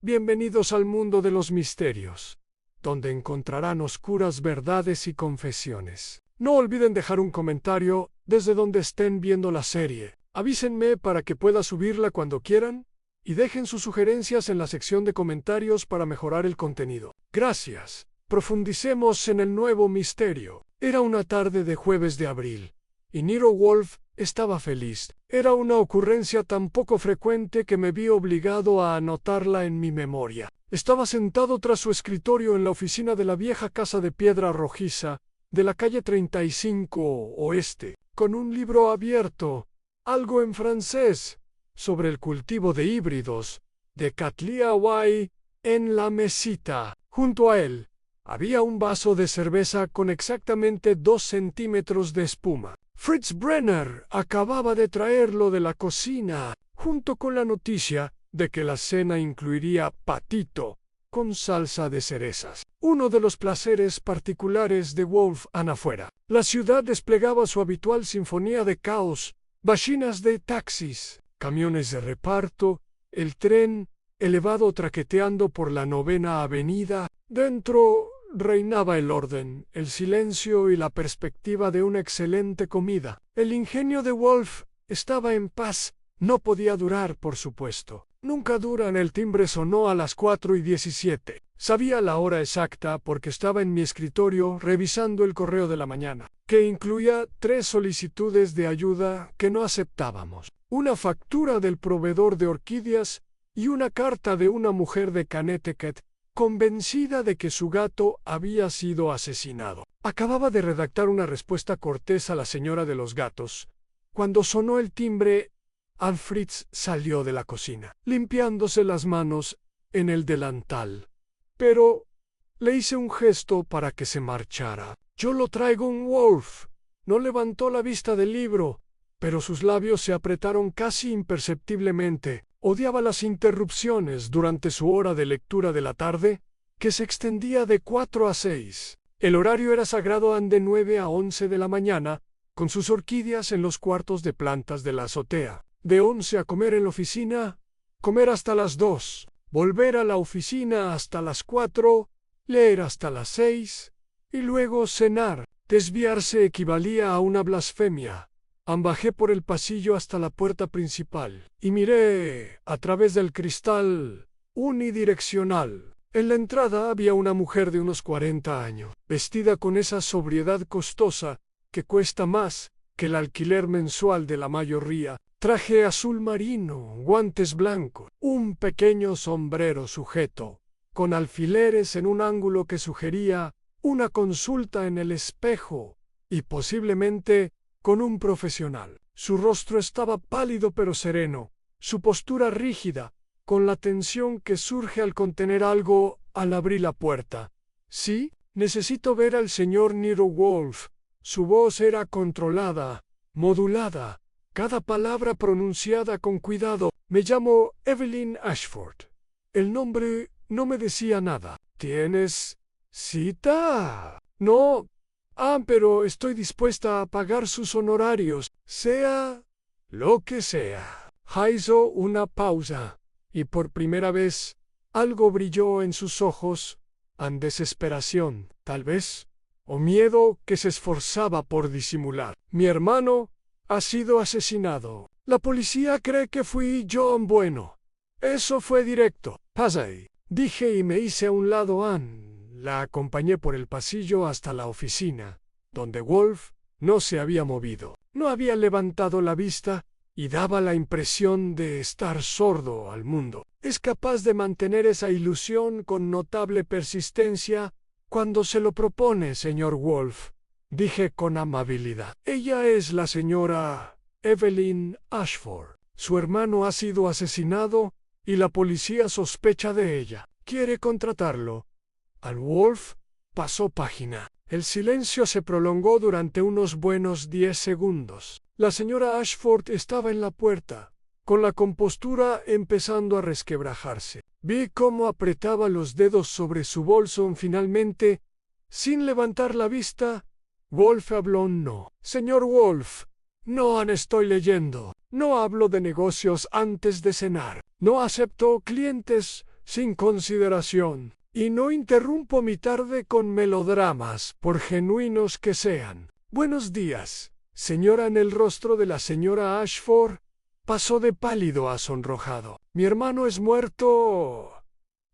Bienvenidos al mundo de los misterios, donde encontrarán oscuras verdades y confesiones. No olviden dejar un comentario desde donde estén viendo la serie. Avísenme para que pueda subirla cuando quieran y dejen sus sugerencias en la sección de comentarios para mejorar el contenido. Gracias. Profundicemos en el nuevo misterio. Era una tarde de jueves de abril, y Nero Wolfe estaba feliz. Era una ocurrencia tan poco frecuente que me vi obligado a anotarla en mi memoria. Estaba sentado tras su escritorio en la oficina de la vieja casa de piedra rojiza de la calle 35 Oeste, con un libro abierto, algo en francés, sobre el cultivo de híbridos, de Cattleya Way, en la mesita. Junto a él había un vaso de cerveza con exactamente 2 centímetros de espuma. Fritz Brenner acababa de traerlo de la cocina, junto con la noticia de que la cena incluiría patito con salsa de cerezas. Uno de los placeres particulares de Wolfe afuera. La ciudad desplegaba su habitual sinfonía de caos, bachinas de taxis, camiones de reparto, el tren elevado traqueteando por la 9ª Avenida. Dentro reinaba el orden, el silencio y la perspectiva de una excelente comida. El ingenio de Wolfe estaba en paz. No podía durar, por supuesto. Nunca duran. El timbre sonó a las 4:17. Sabía la hora exacta porque estaba en mi escritorio revisando el correo de la mañana, que incluía 3 solicitudes de ayuda que no aceptábamos, una factura del proveedor de orquídeas y una carta de una mujer de Connecticut convencida de que su gato había sido asesinado. Acababa de redactar una respuesta cortés a la señora de los gatos cuando sonó el timbre. Fritz salió de la cocina, limpiándose las manos en el delantal, pero le hice un gesto para que se marchara. «Yo lo traigo, un Wolfe». No levantó la vista del libro, pero sus labios se apretaron casi imperceptiblemente. Odiaba las interrupciones durante su hora de lectura de la tarde, que se extendía de 4 a 6. El horario era sagrado, de 9 a 11 de la mañana, con sus orquídeas en los cuartos de plantas de la azotea. De 11 a comer en la oficina, comer hasta las 2, volver a la oficina hasta las 4, leer hasta las 6, y luego cenar. Desviarse equivalía a una blasfemia. Bajé por el pasillo hasta la puerta principal y miré a través del cristal unidireccional. En la entrada había una mujer de unos 40 años, vestida con esa sobriedad costosa que cuesta más que el alquiler mensual de la mayoría. Traje azul marino, guantes blancos, un pequeño sombrero sujeto, con alfileres en un ángulo que sugería una consulta en el espejo y posiblemente con un profesional. Su rostro estaba pálido pero sereno, su postura rígida, con la tensión que surge al contener algo al abrir la puerta. «Sí, necesito ver al señor Nero Wolfe». Su voz era controlada, modulada, cada palabra pronunciada con cuidado. «Me llamo Evelyn Ashford». El nombre no me decía nada. «¿Tienes cita?» «No». Pero estoy dispuesta a pagar sus honorarios, sea lo que sea». Hizo una pausa, y por primera vez algo brilló en sus ojos, desesperación, tal vez, o miedo que se esforzaba por disimular. «Mi hermano ha sido asesinado. La policía cree que fui yo bueno». Eso fue directo. «Pase», dije y me hice a un lado. La acompañé por el pasillo hasta la oficina, donde Wolfe no se había movido. No había levantado la vista y daba la impresión de estar sordo al mundo. «Es capaz de mantener esa ilusión con notable persistencia cuando se lo propone, señor Wolfe», dije con amabilidad. «Ella es la señora Evelyn Ashford. Su hermano ha sido asesinado y la policía sospecha de ella. ¿Quiere contratarlo?» Wolfe pasó página. El silencio se prolongó durante unos buenos 10 segundos. La señora Ashford estaba en la puerta, con la compostura empezando a resquebrajarse. Vi cómo apretaba los dedos sobre su bolso. Finalmente, sin levantar la vista, Wolfe habló. «No, señor Wolfe, no estoy leyendo. No hablo de negocios antes de cenar. No acepto clientes sin consideración, y no interrumpo mi tarde con melodramas, por genuinos que sean. Buenos días, señora. En el rostro de la señora Ashford pasó de pálido a sonrojado. Mi hermano es muerto.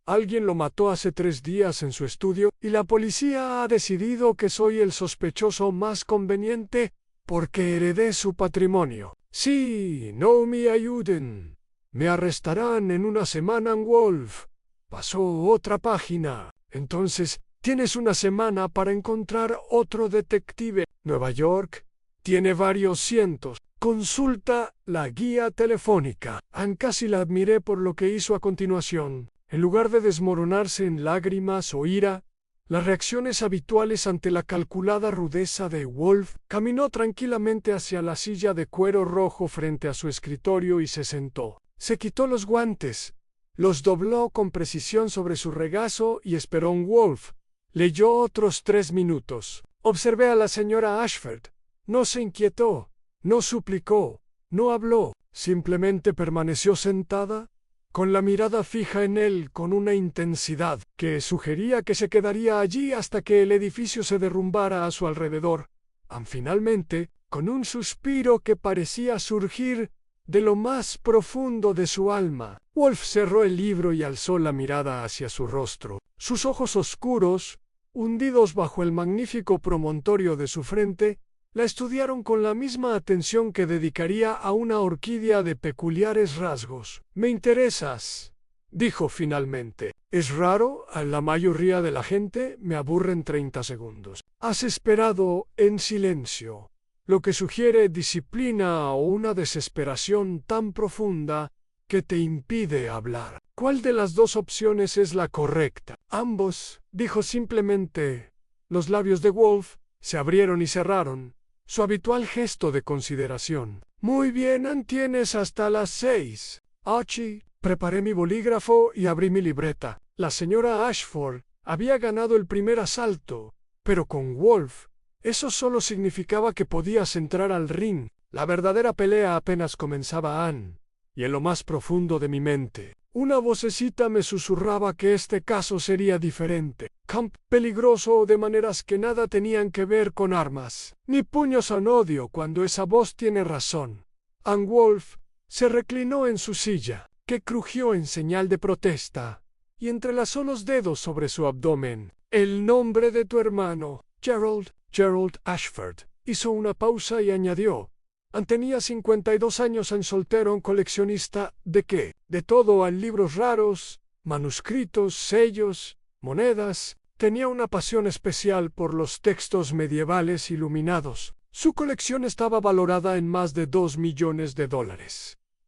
Alguien lo mató hace 3 días en su estudio y la policía ha decidido que soy el sospechoso más conveniente porque heredé su patrimonio. Sí, no me ayuden. Me arrestarán en una semana en Wolf. Pasó otra página. Entonces, tienes una semana para encontrar otro detective. Nueva York tiene varios cientos. Consulta la guía telefónica. Casi la admiré por lo que hizo a continuación. En lugar de desmoronarse en lágrimas o ira, las reacciones habituales ante la calculada rudeza de Wolf, caminó tranquilamente hacia la silla de cuero rojo frente a su escritorio y se sentó. Se quitó los guantes, los dobló con precisión sobre su regazo y esperó en Wolf. Leyó otros 3 minutos. Observé a la señora Ashford. No se inquietó, no suplicó, no habló, simplemente permaneció sentada, con la mirada fija en él con una intensidad que sugería que se quedaría allí hasta que el edificio se derrumbara a su alrededor. Finalmente, con un suspiro que parecía surgir de lo más profundo de su alma, Wolf cerró el libro y alzó la mirada hacia su rostro. Sus ojos oscuros, hundidos bajo el magnífico promontorio de su frente, la estudiaron con la misma atención que dedicaría a una orquídea de peculiares rasgos. «Me interesas», dijo finalmente. «Es raro, a la mayoría de la gente me aburre en 30 segundos». Has esperado en silencio, lo que sugiere disciplina o una desesperación tan profunda que te impide hablar. ¿Cuál de las 2 opciones es la correcta? Ambos, dijo simplemente. Los labios de Wolf se abrieron y cerraron, su habitual gesto de consideración. Muy bien, tienes hasta las 6. Archie, preparé mi bolígrafo y abrí mi libreta. La señora Ashford había ganado el primer asalto, pero con Wolf, eso solo significaba que podías entrar al ring. La verdadera pelea apenas comenzaba, Anne, y en lo más profundo de mi mente, una vocecita me susurraba que este caso sería diferente. Camp peligroso de maneras que nada tenían que ver con armas, ni puños en odio cuando esa voz tiene razón. Anne Wolf se reclinó en su silla, que crujió en señal de protesta, y entrelazó los dedos sobre su abdomen. El nombre de tu hermano, Gerald Ashford. Hizo una pausa y añadió. Tenía 52 años, en soltero, un coleccionista ¿de qué? De todo, en libros raros, manuscritos, sellos, monedas. Tenía una pasión especial por los textos medievales iluminados. Su colección estaba valorada en más de $2 millones.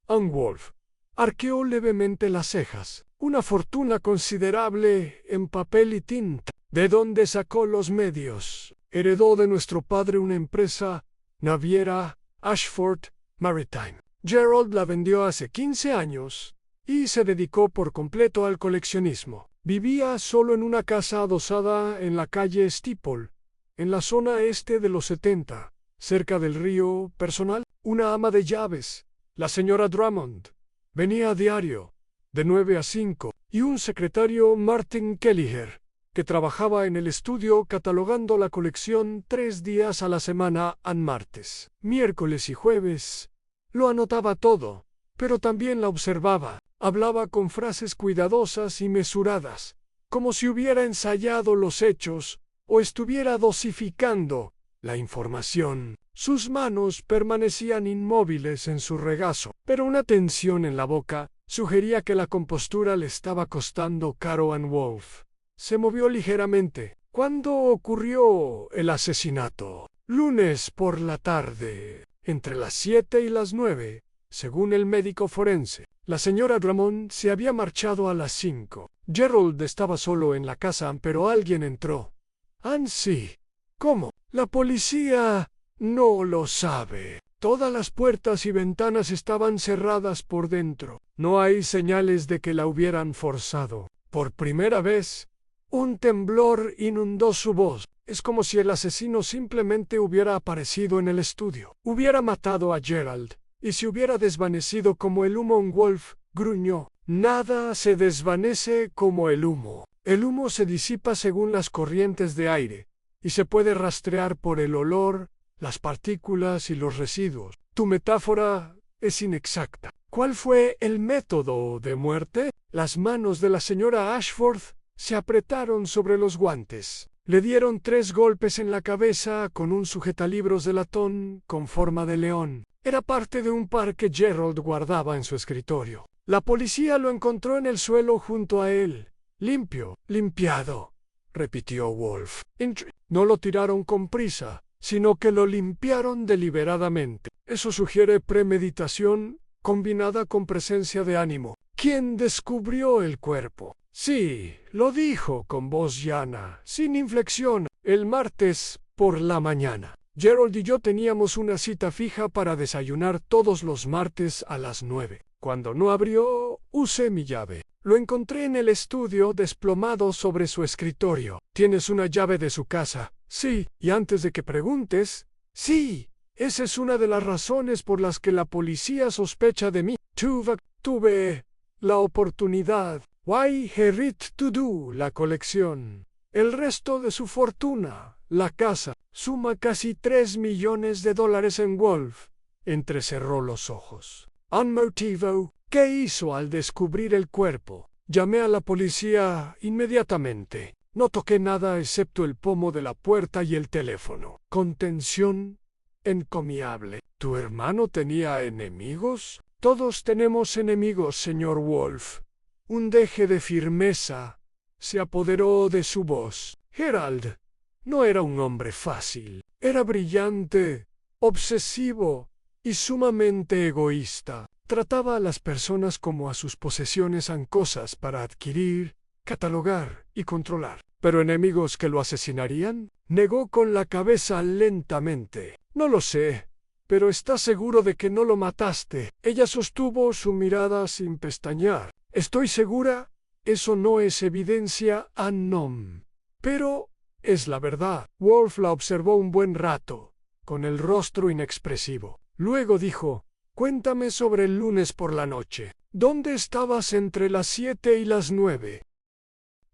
Anne Wolf arqueó levemente las cejas. Una fortuna considerable en papel y tinta. ¿De dónde sacó los medios? Heredó de nuestro padre una empresa naviera, Ashford Maritime. Gerald la vendió hace 15 años y se dedicó por completo al coleccionismo. Vivía solo en una casa adosada en la calle Steeple, en la zona este de los 70, cerca del río. Personal, una ama de llaves, la señora Drummond, venía a diario, de 9 a 5, y un secretario, Martin Kelliher, que trabajaba en el estudio catalogando la colección 3 días a la semana, en martes, miércoles y jueves. Lo anotaba todo, pero también la observaba. Hablaba con frases cuidadosas y mesuradas, como si hubiera ensayado los hechos o estuviera dosificando la información. Sus manos permanecían inmóviles en su regazo, pero una tensión en la boca sugería que la compostura le estaba costando caro a Wolf. Se movió ligeramente. ¿Cuándo ocurrió el asesinato? Lunes por la tarde, entre las 7 y las 9, según el médico forense. La señora Drummond se había marchado a las 5. Gerald estaba solo en la casa, pero alguien entró. Sí. ¿Cómo? La policía no lo sabe. Todas las puertas y ventanas estaban cerradas por dentro. No hay señales de que la hubieran forzado. Por primera vez, un temblor inundó su voz. Es como si el asesino simplemente hubiera aparecido en el estudio. Hubiera matado a Gerald y se hubiera desvanecido como el humo. Wolf gruñó. Nada se desvanece como el humo. El humo se disipa según las corrientes de aire, y se puede rastrear por el olor, las partículas y los residuos. Tu metáfora es inexacta. ¿Cuál fue el método de muerte? Las manos de la señora Ashworth se apretaron sobre los guantes. Le dieron 3 golpes en la cabeza con un sujetalibros de latón con forma de león. Era parte de un par que Gerald guardaba en su escritorio. La policía lo encontró en el suelo junto a él. Limpio, limpiado, repitió Wolf. No lo tiraron con prisa, sino que lo limpiaron deliberadamente. Eso sugiere premeditación combinada con presencia de ánimo. ¿Quién descubrió el cuerpo? Sí, lo dijo con voz llana, sin inflexión, el martes por la mañana. Gerald y yo teníamos una cita fija para desayunar todos los martes a las 9. Cuando no abrió, usé mi llave. Lo encontré en el estudio desplomado sobre su escritorio. ¿Tienes una llave de su casa? Sí, y antes de que preguntes, sí, esa es una de las razones por las que la policía sospecha de mí. Tuve la oportunidad. Why herit to do la colección. El resto de su fortuna, la casa, suma casi $3 millones en Wolf. Entrecerró los ojos. Un motivo. ¿Qué hizo al descubrir el cuerpo? Llamé a la policía inmediatamente. No toqué nada excepto el pomo de la puerta y el teléfono. Contención encomiable. ¿Tu hermano tenía enemigos? Todos tenemos enemigos, señor Wolf. Un deje de firmeza se apoderó de su voz. Gerald no era un hombre fácil. Era brillante, obsesivo y sumamente egoísta. Trataba a las personas como a sus posesiones ancosas para adquirir, catalogar y controlar. ¿Pero enemigos que lo asesinarían? Negó con la cabeza lentamente. No lo sé, pero ¿estás seguro de que no lo mataste? Ella sostuvo su mirada sin pestañear. Estoy segura, eso no es evidencia anom. Pero es la verdad. Wolf la observó un buen rato, con el rostro inexpresivo. Luego dijo, cuéntame sobre el lunes por la noche. ¿Dónde estabas entre las 7 y las 9?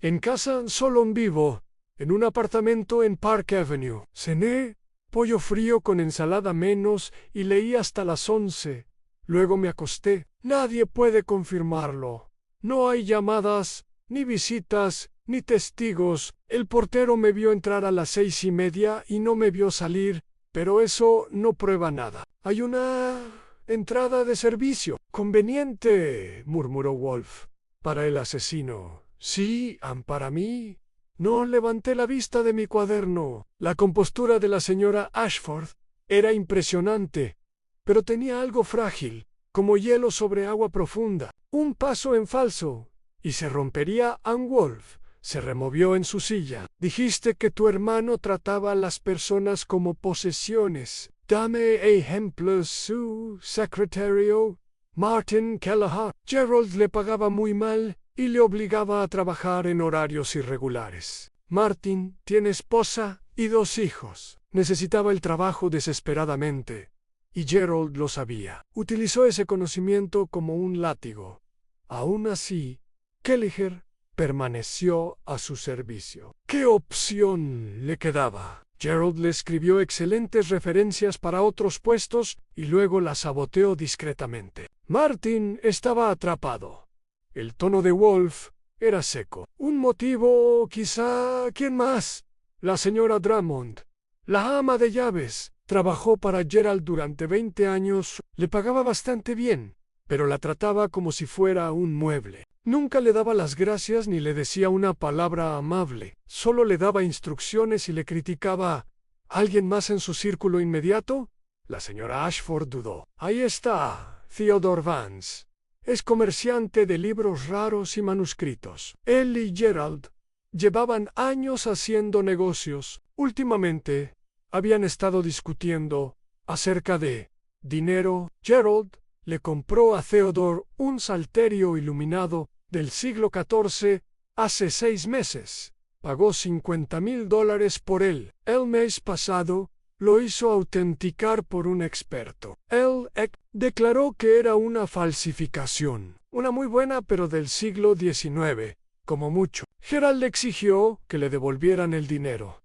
En casa solo en vivo, en un apartamento en Park Avenue. Cené pollo frío con ensalada menos y leí hasta las 11. Luego me acosté. Nadie puede confirmarlo. No hay llamadas, ni visitas, ni testigos. El portero me vio entrar a las 6:30 y no me vio salir, pero eso no prueba nada. Hay una entrada de servicio. Conveniente, murmuró Wolf. Para el asesino. Sí, para mí. No levanté la vista de mi cuaderno. La compostura de la señora Ashworth era impresionante, pero tenía algo frágil, como hielo sobre agua profunda. Un paso en falso, y se rompería. Wolf se removió en su silla. Dijiste que tu hermano trataba a las personas como posesiones. Dame ejemplos. Su secretario, Martin Kelleher. Gerald le pagaba muy mal y le obligaba a trabajar en horarios irregulares. Martin tiene esposa y 2 hijos. Necesitaba el trabajo desesperadamente, y Gerald lo sabía. Utilizó ese conocimiento como un látigo. Aún así, Kelleher permaneció a su servicio. ¿Qué opción le quedaba? Gerald le escribió excelentes referencias para otros puestos y luego las saboteó discretamente. Martin estaba atrapado. El tono de Wolf era seco. Un motivo, quizá. ¿Quién más? La señora Drummond, la ama de llaves. Trabajó para Gerald durante 20 años. Le pagaba bastante bien, pero la trataba como si fuera un mueble. Nunca le daba las gracias ni le decía una palabra amable. Solo le daba instrucciones y le criticaba. ¿Alguien más en su círculo inmediato? La señora Ashford dudó. Ahí está, Theodore Vance. Es comerciante de libros raros y manuscritos. Él y Gerald llevaban años haciendo negocios. Últimamente habían estado discutiendo acerca de dinero. Gerald le compró a Theodore un salterio iluminado del siglo XIV hace 6 meses. Pagó $50,000 por él. El mes pasado lo hizo autenticar por un experto. Él Eck declaró que era una falsificación, una muy buena pero del siglo XIX, como mucho. Gerald exigió que le devolvieran el dinero.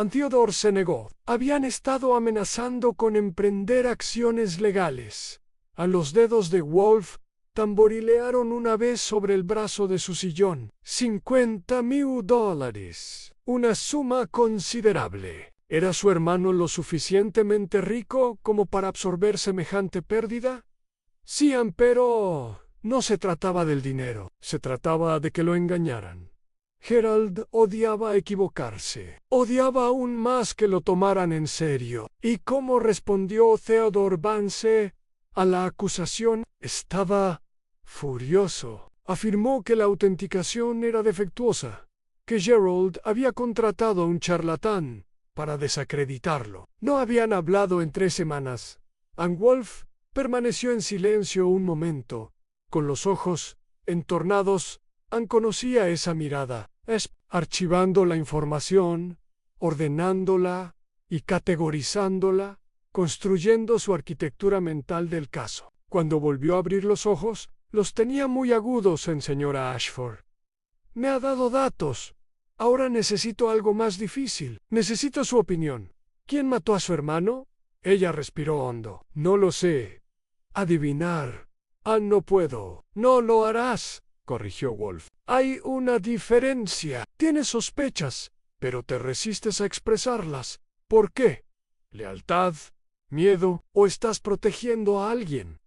Theodore se negó. Habían estado amenazando con emprender acciones legales. A los dedos de Wolf tamborilearon una vez sobre el brazo de su sillón. $50,000. Una suma considerable. ¿Era su hermano lo suficientemente rico como para absorber semejante pérdida? Sí, pero no se trataba del dinero. Se trataba de que lo engañaran. Gerald odiaba equivocarse. Odiaba aún más que lo tomaran en serio. ¿Y cómo respondió Theodore Vance a la acusación? Estaba furioso. Afirmó que la autenticación era defectuosa, que Gerald había contratado a un charlatán para desacreditarlo. No habían hablado en 3 semanas. Wolf permaneció en silencio un momento, con los ojos entornados. Conocía esa mirada, archivando la información, ordenándola y categorizándola, construyendo su arquitectura mental del caso. Cuando volvió a abrir los ojos, los tenía muy agudos en señora Ashford. Me ha dado datos. Ahora necesito algo más difícil. Necesito su opinión. ¿Quién mató a su hermano? Ella respiró hondo. No lo sé. Adivinar. No puedo. No lo harás, corrigió Wolf. Hay una diferencia. Tienes sospechas, pero te resistes a expresarlas. ¿Por qué? ¿Lealtad? ¿Miedo? ¿O estás protegiendo a alguien?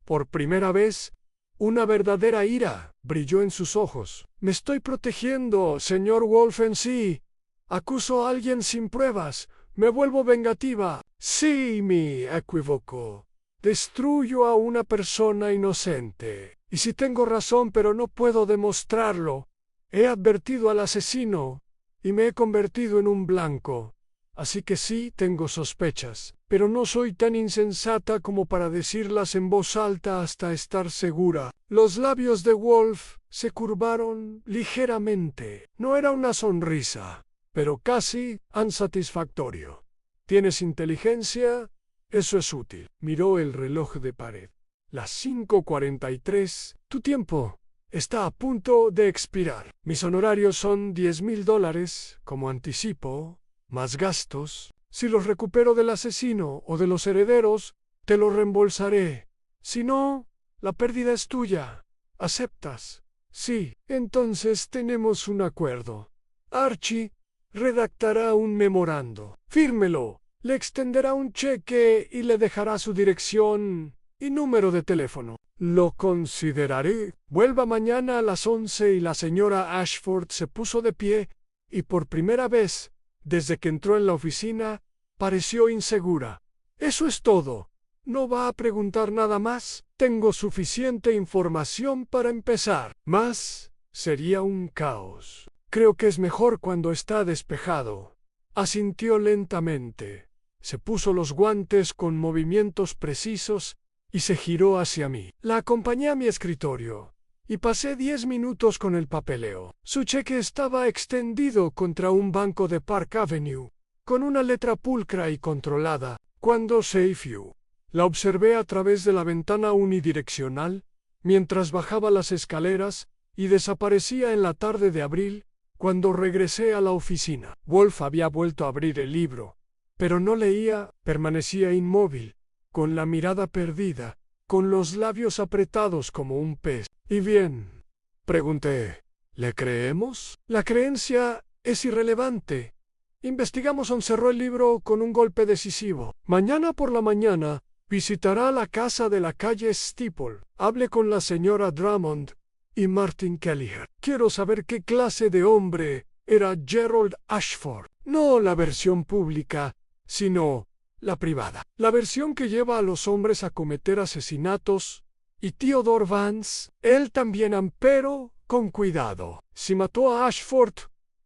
Por primera vez, una verdadera ira brilló en sus ojos. Me estoy protegiendo, señor Wolfensee. Acuso a alguien sin pruebas. Me vuelvo vengativa. Sí, me equivoco. Destruyo a una persona inocente. Y si tengo razón, pero no puedo demostrarlo. He advertido al asesino y me he convertido en un blanco. Así que sí, tengo sospechas, pero no soy tan insensata como para decirlas en voz alta hasta estar segura. Los labios de Wolf se curvaron ligeramente. No era una sonrisa, pero casi insatisfactorio. ¿Tienes inteligencia? Eso es útil. Miró el reloj de pared. Las 5:43. Tu tiempo está a punto de expirar. Mis honorarios son $10,000 como anticipo, más gastos. Si los recupero del asesino o de los herederos, te los reembolsaré. Si no, la pérdida es tuya. ¿Aceptas? Sí. Entonces tenemos un acuerdo. Archie redactará un memorando. Fírmelo. Le extenderá un cheque y le dejará su dirección y número de teléfono. Lo consideraré. Vuelva mañana a las 11 y la señora Ashford se puso de pie y por primera vez, desde que entró en la oficina, pareció insegura. Eso es todo. ¿No va a preguntar nada más? Tengo suficiente información para empezar. Más sería un caos. Creo que es mejor cuando está despejado. Asintió lentamente. Se puso los guantes con movimientos precisos y se giró hacia mí. La acompañé a mi escritorio y pasé 10 minutos con el papeleo. Su cheque estaba extendido contra un banco de Park Avenue, con una letra pulcra y controlada, cuando Safeview. La observé a través de la ventana unidireccional, mientras bajaba las escaleras y desaparecía en la tarde de abril, cuando regresé a la oficina. Wolf había vuelto a abrir el libro, pero no leía, permanecía inmóvil, con la mirada perdida, con los labios apretados como un pez. ¿Y bien?, pregunté. ¿Le creemos? La creencia es irrelevante. Investigamos. Cerró el libro con un golpe decisivo. Mañana por la mañana visitará la casa de la calle Steeple. Hable con la señora Drummond y Martin Kelleher. Quiero saber qué clase de hombre era Gerald Ashford. No la versión pública, sino la privada. La versión que lleva a los hombres a cometer asesinatos. Y Theodore Vance, él también, pero con cuidado. Si mató a Ashford,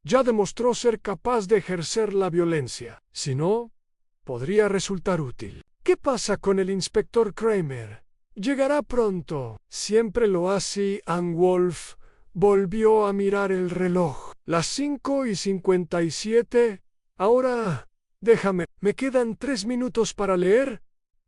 ya demostró ser capaz de ejercer la violencia. Si no, podría resultar útil. ¿Qué pasa con el inspector Kramer? Llegará pronto. Siempre lo hace. Wolf volvió a mirar el reloj. Las 5:57. Ahora, déjame. Me quedan 3 minutos para leer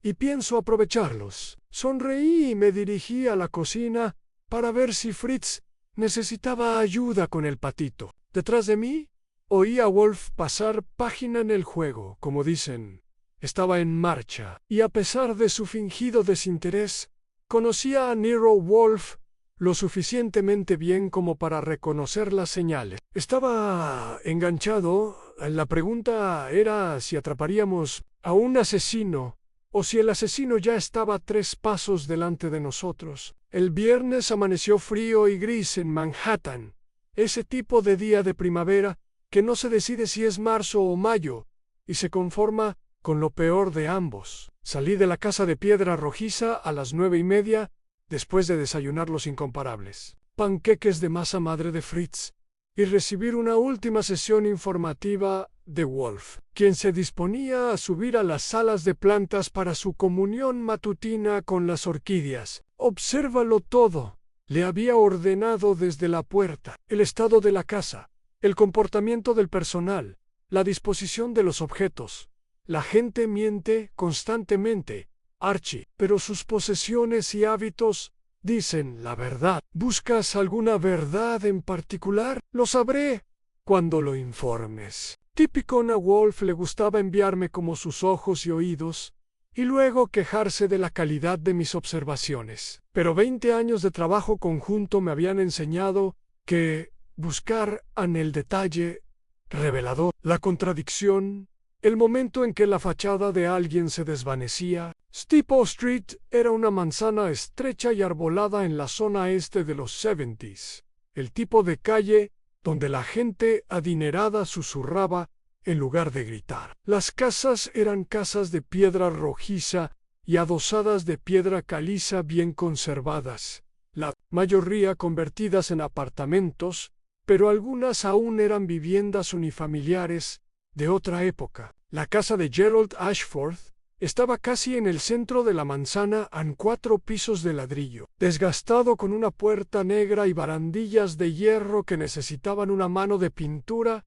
y pienso aprovecharlos. Sonreí y me dirigí a la cocina para ver si Fritz necesitaba ayuda con el patito. Detrás de mí, oí a Wolf pasar página en el juego, como dicen. Estaba en marcha, y a pesar de su fingido desinterés, conocía a Nero Wolf lo suficientemente bien como para reconocer las señales. Estaba enganchado. La pregunta era si atraparíamos a un asesino o si el asesino ya estaba 3 pasos delante de nosotros. El viernes amaneció frío y gris en Manhattan, ese tipo de día de primavera que no se decide si es marzo o mayo y se conforma con lo peor de ambos. Salí de la casa de piedra rojiza a las 9:30, después de desayunar los incomparables panqueques de masa madre de Fritz y recibir una última sesión informativa de Wolf, quien se disponía a subir a las salas de plantas para su comunión matutina con las orquídeas. Obsérvalo todo, le había ordenado desde la puerta: el estado de la casa, el comportamiento del personal, la disposición de los objetos. La gente miente constantemente, Archie, pero sus posesiones y hábitos dicen la verdad. ¿Buscas alguna verdad en particular? Lo sabré cuando lo informes. Típico a Wolf, le gustaba enviarme como sus ojos y oídos, y luego quejarse de la calidad de mis observaciones. Pero 20 años de trabajo conjunto me habían enseñado que buscar en el detalle revelador, la contradicción, el momento en que la fachada de alguien se desvanecía. Steeple Street era una manzana estrecha y arbolada en la zona este de los 70s, el tipo de calle donde la gente adinerada susurraba en lugar de gritar. Las casas eran casas de piedra rojiza y adosadas de piedra caliza bien conservadas, la mayoría convertidas en apartamentos, pero algunas aún eran viviendas unifamiliares de otra época. La casa de Gerald Ashford estaba casi en el centro de la manzana, en 4 pisos de ladrillo, desgastado, con una puerta negra y barandillas de hierro que necesitaban una mano de pintura.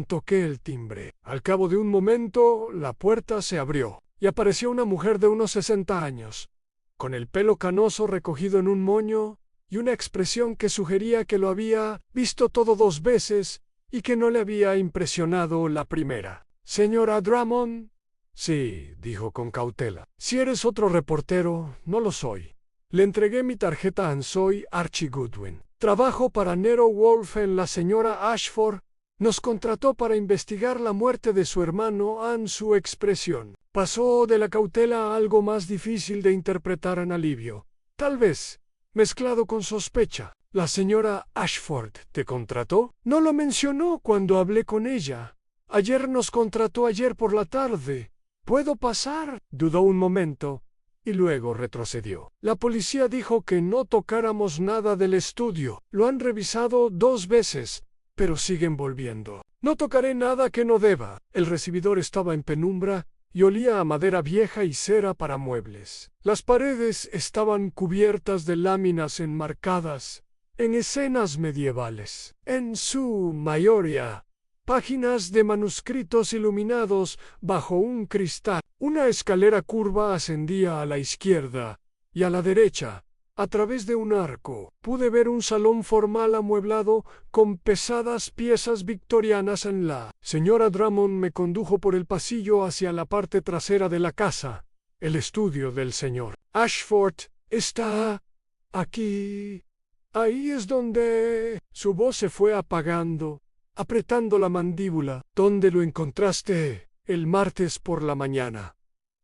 Toqué el timbre. Al cabo de un momento, la puerta se abrió y apareció una mujer de unos 60 años, con el pelo canoso recogido en un moño y una expresión que sugería que lo había visto todo 2 veces y que no le había impresionado la primera. «¿Señora Drummond?» «Sí», dijo con cautela. «Si eres otro reportero, no lo soy». Le entregué mi tarjeta. Soy Archie Goodwin. Trabajo para Nero Wolf. La señora Ashford nos contrató para investigar la muerte de su hermano. Su expresión pasó de la cautela a algo más difícil de interpretar, en alivio, tal vez mezclado con sospecha. «¿La señora Ashford te contrató?» «No lo mencionó cuando hablé con ella. Ayer nos contrató, ayer por la tarde. ¿Puedo pasar?» Dudó un momento y luego retrocedió. «La policía dijo que no tocáramos nada del estudio. Lo han revisado 2 veces, pero siguen volviendo». «No tocaré nada que no deba». El recibidor estaba en penumbra y olía a madera vieja y cera para muebles. Las paredes estaban cubiertas de láminas enmarcadas en escenas medievales, en su mayoría páginas de manuscritos iluminados bajo un cristal. Una escalera curva ascendía a la izquierda y a la derecha, a través de un arco. Pude ver un salón formal amueblado con pesadas piezas victorianas en la. Señora Drummond me condujo por el pasillo hacia la parte trasera de la casa. «El estudio del señor Ashford está aquí. Ahí es donde...». Su voz se fue apagando, apretando la mandíbula. «¿Dónde lo encontraste?» «El martes por la mañana».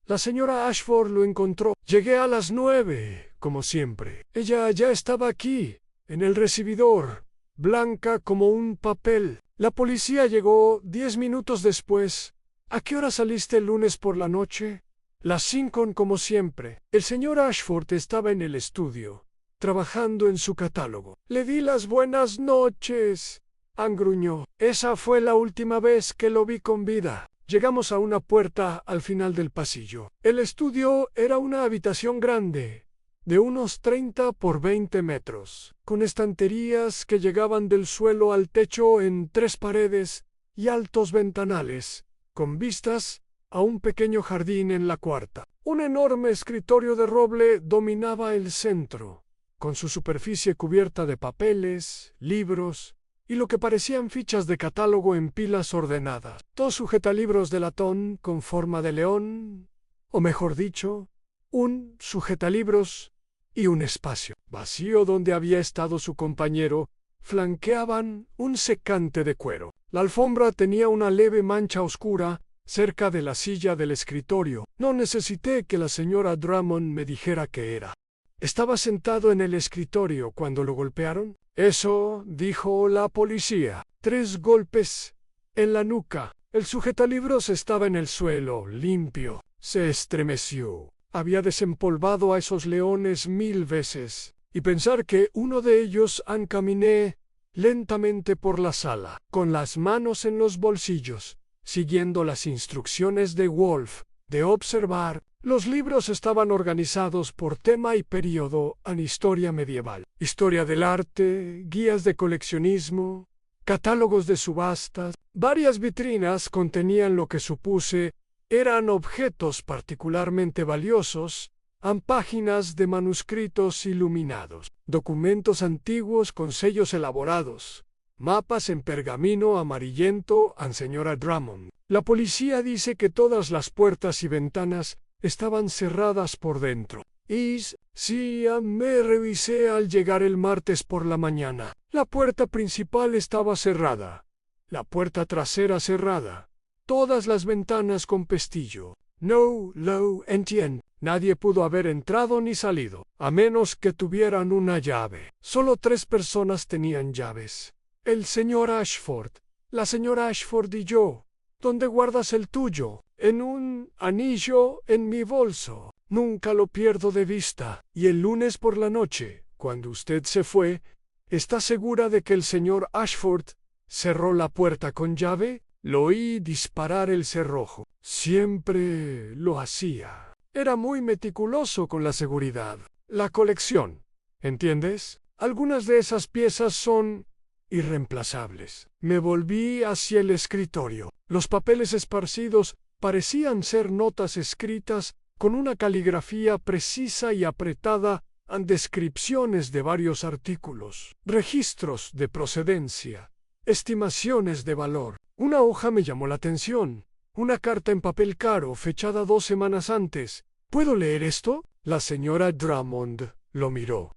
«La señora Ashford lo encontró. Llegué a las 9, como siempre. Ella ya estaba aquí, en el recibidor, blanca como un papel. La policía llegó 10 minutos después». «¿A qué hora saliste el lunes por la noche?» «Las 5, como siempre». El señor Ashford estaba en el estudio, trabajando en su catálogo. «Le di las buenas noches», gruñó. «Esa fue la última vez que lo vi con vida». Llegamos a una puerta al final del pasillo. El estudio era una habitación grande, de unos 30 por 20 metros, con estanterías que llegaban del suelo al techo en 3 paredes y altos ventanales, con vistas a un pequeño jardín en la cuarta. Un enorme escritorio de roble dominaba el centro, con su superficie cubierta de papeles, libros y lo que parecían fichas de catálogo en pilas ordenadas. Dos sujetalibros de latón con forma de león, o mejor dicho, un sujetalibros y un espacio vacío donde había estado su compañero flanqueaban un secante de cuero. La alfombra tenía una leve mancha oscura cerca de la silla del escritorio. No necesité que la señora Drummond me dijera qué era. ¿Estaba sentado en el escritorio cuando lo golpearon? Eso, dijo la policía. 3 golpes en la nuca. El sujetalibros estaba en el suelo, limpio. Se estremeció. Había desempolvado a esos leones 1000 veces. Y pensar que uno de ellos encaminé lentamente por la sala, con las manos en los bolsillos, siguiendo las instrucciones de Wolf, de observar. Los libros estaban organizados por tema y período en historia medieval, historia del arte, guías de coleccionismo, catálogos de subastas. Varias vitrinas contenían lo que supuse eran objetos particularmente valiosos, en páginas de manuscritos iluminados, documentos antiguos con sellos elaborados, mapas en pergamino amarillento a señora Drummond. La policía dice que todas las puertas y ventanas estaban cerradas por dentro. Y sí, me revisé al llegar el martes por la mañana. La puerta principal estaba cerrada, la puerta trasera cerrada, todas las ventanas con pestillo. No lo entiendo. Nadie pudo haber entrado ni salido, a menos que tuvieran una llave. Solo 3 personas tenían llaves. El señor Ashford, la señora Ashford y yo. ¿Dónde guardas el tuyo? En un anillo en mi bolso. Nunca lo pierdo de vista. Y el lunes por la noche, cuando usted se fue, ¿está segura de que el señor Ashford cerró la puerta con llave? Lo oí disparar el cerrojo. Siempre lo hacía. Era muy meticuloso con la seguridad. La colección, ¿entiendes? Algunas de esas piezas son irreemplazables. Me volví hacia el escritorio. Los papeles esparcidos parecían ser notas escritas con una caligrafía precisa y apretada en descripciones de varios artículos, registros de procedencia, estimaciones de valor. Una hoja me llamó la atención. Una carta en papel caro, fechada 2 semanas antes. ¿Puedo leer esto? La señora Drummond lo miró.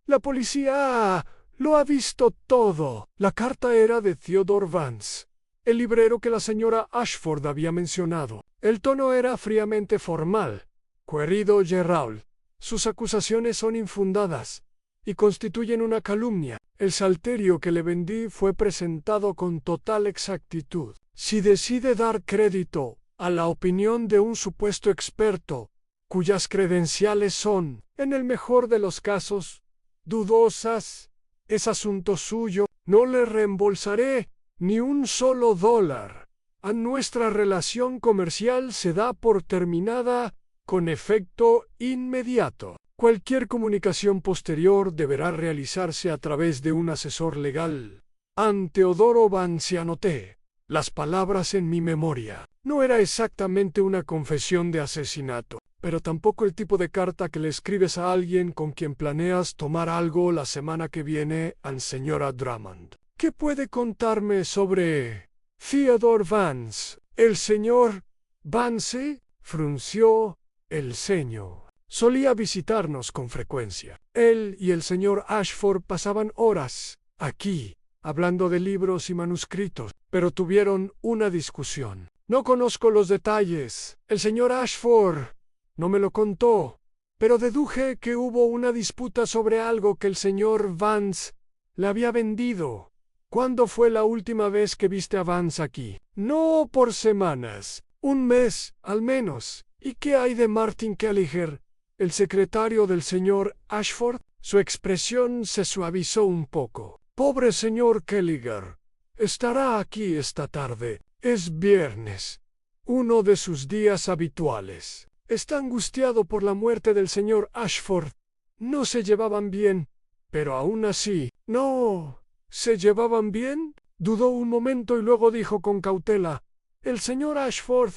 La policía lo ha visto todo. La carta era de Theodore Vance, el librero que la señora Ashford había mencionado. El tono era fríamente formal. Querido Gerald, sus acusaciones son infundadas y constituyen una calumnia. El salterio que le vendí fue presentado con total exactitud. Si decide dar crédito a la opinión de un supuesto experto, cuyas credenciales son, en el mejor de los casos, dudosas, es asunto suyo. No le reembolsaré ni un solo dólar. A nuestra relación comercial se da por terminada con efecto inmediato. Cualquier comunicación posterior deberá realizarse a través de un asesor legal. An Teodoro Vance anoté las palabras en mi memoria. No era exactamente una confesión de asesinato, pero tampoco el tipo de carta que le escribes a alguien con quien planeas tomar algo la semana que viene a señora Drummond. ¿Qué puede contarme sobre Theodore Vance? El señor Vance frunció el ceño. Solía visitarnos con frecuencia. Él y el señor Ashford pasaban horas aquí, hablando de libros y manuscritos, pero tuvieron una discusión. No conozco los detalles. El señor Ashford no me lo contó, pero deduje que hubo una disputa sobre algo que el señor Vance le había vendido. ¿Cuándo fue la última vez que viste a Vance aquí? No por semanas, 1 mes al menos. ¿Y qué hay de Martin Kelliher, el secretario del señor Ashford? Su expresión se suavizó un poco. Pobre señor Kelliher, estará aquí esta tarde. Es viernes, uno de sus días habituales. Está angustiado por la muerte del señor Ashford. No se llevaban bien, pero aún así. ¿No se llevaban bien? Dudó un momento y luego dijo con cautela: el señor Ashford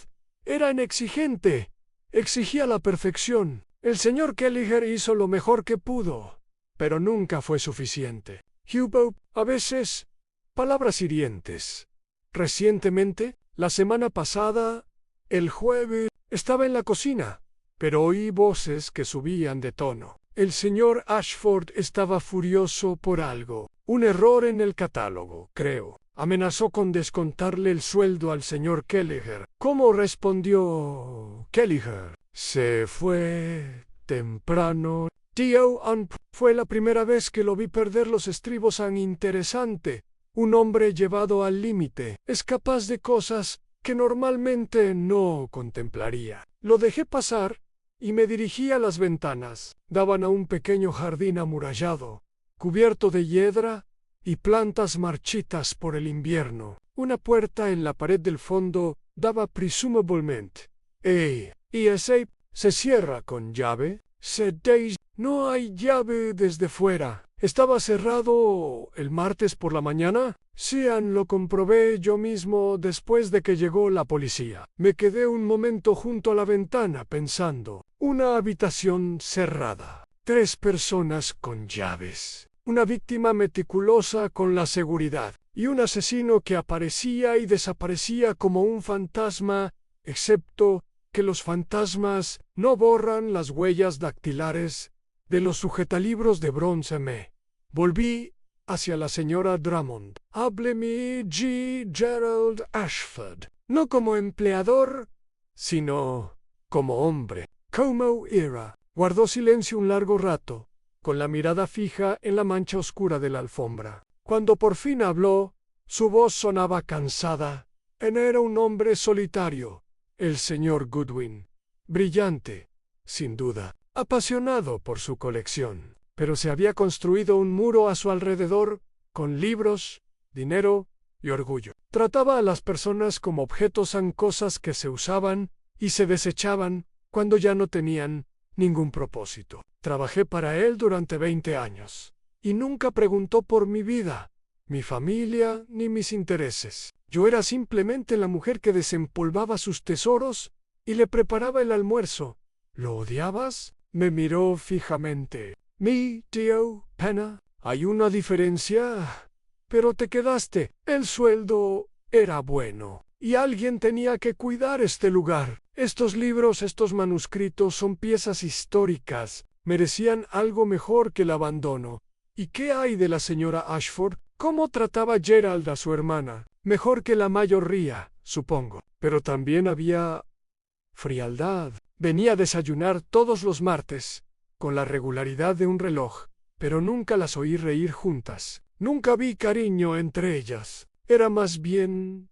Era inexigente. Exigía la perfección. El señor Kelliher hizo lo mejor que pudo, pero nunca fue suficiente. Hubo, a veces, palabras hirientes. Recientemente, la semana pasada, el jueves, estaba en la cocina, pero oí voces que subían de tono. El señor Ashford estaba furioso por algo. Un error en el catálogo, creo. Amenazó con descontarle el sueldo al señor Kelliher. ¿Cómo respondió Kelliher? Se fue temprano. Tío, fue la primera vez que lo vi perder los estribos tan interesante. Un hombre llevado al límite. Es capaz de cosas que normalmente no contemplaría. Lo dejé pasar y me dirigí a las ventanas. Daban a un pequeño jardín amurallado, cubierto de hiedra y plantas marchitas por el invierno. Una puerta en la pared del fondo daba presumiblemente. ¿Y ese se cierra con llave? No hay llave desde fuera. ¿Estaba cerrado el martes por la mañana? Sean, lo comprobé yo mismo después de que llegó la policía. Me quedé un momento junto a la ventana pensando. Una habitación cerrada. 3 personas con llaves. Una víctima meticulosa con la seguridad. Y un asesino que aparecía y desaparecía como un fantasma, excepto que los fantasmas no borran las huellas dactilares de los sujetalibros de bronce. Me volví hacia la señora Drummond. Hábleme G. Gerald Ashford. No como empleador, sino como hombre. ¿Cómo era? Guardó silencio un largo rato, con la mirada fija en la mancha oscura de la alfombra. Cuando por fin habló, su voz sonaba cansada. Era un hombre solitario, el señor Goodwin. Brillante, sin duda. Apasionado por su colección. Pero se había construido un muro a su alrededor, con libros, dinero y orgullo. Trataba a las personas como objetos cosas que se usaban y se desechaban cuando ya no tenían ningún propósito. Trabajé para él durante 20 años, y nunca preguntó por mi vida, mi familia ni mis intereses. Yo era simplemente la mujer que desempolvaba sus tesoros y le preparaba el almuerzo. ¿Lo odiabas? Me miró fijamente. Mi tío, Pena, hay una diferencia. Pero te quedaste. El sueldo era bueno, y alguien tenía que cuidar este lugar. Estos libros, estos manuscritos son piezas históricas. Merecían algo mejor que el abandono. ¿Y qué hay de la señora Ashford? ¿Cómo trataba Gerald a su hermana? Mejor que la mayoría, supongo. Pero también había frialdad. Venía a desayunar todos los martes, con la regularidad de un reloj, pero nunca las oí reír juntas. Nunca vi cariño entre ellas. Era más bien,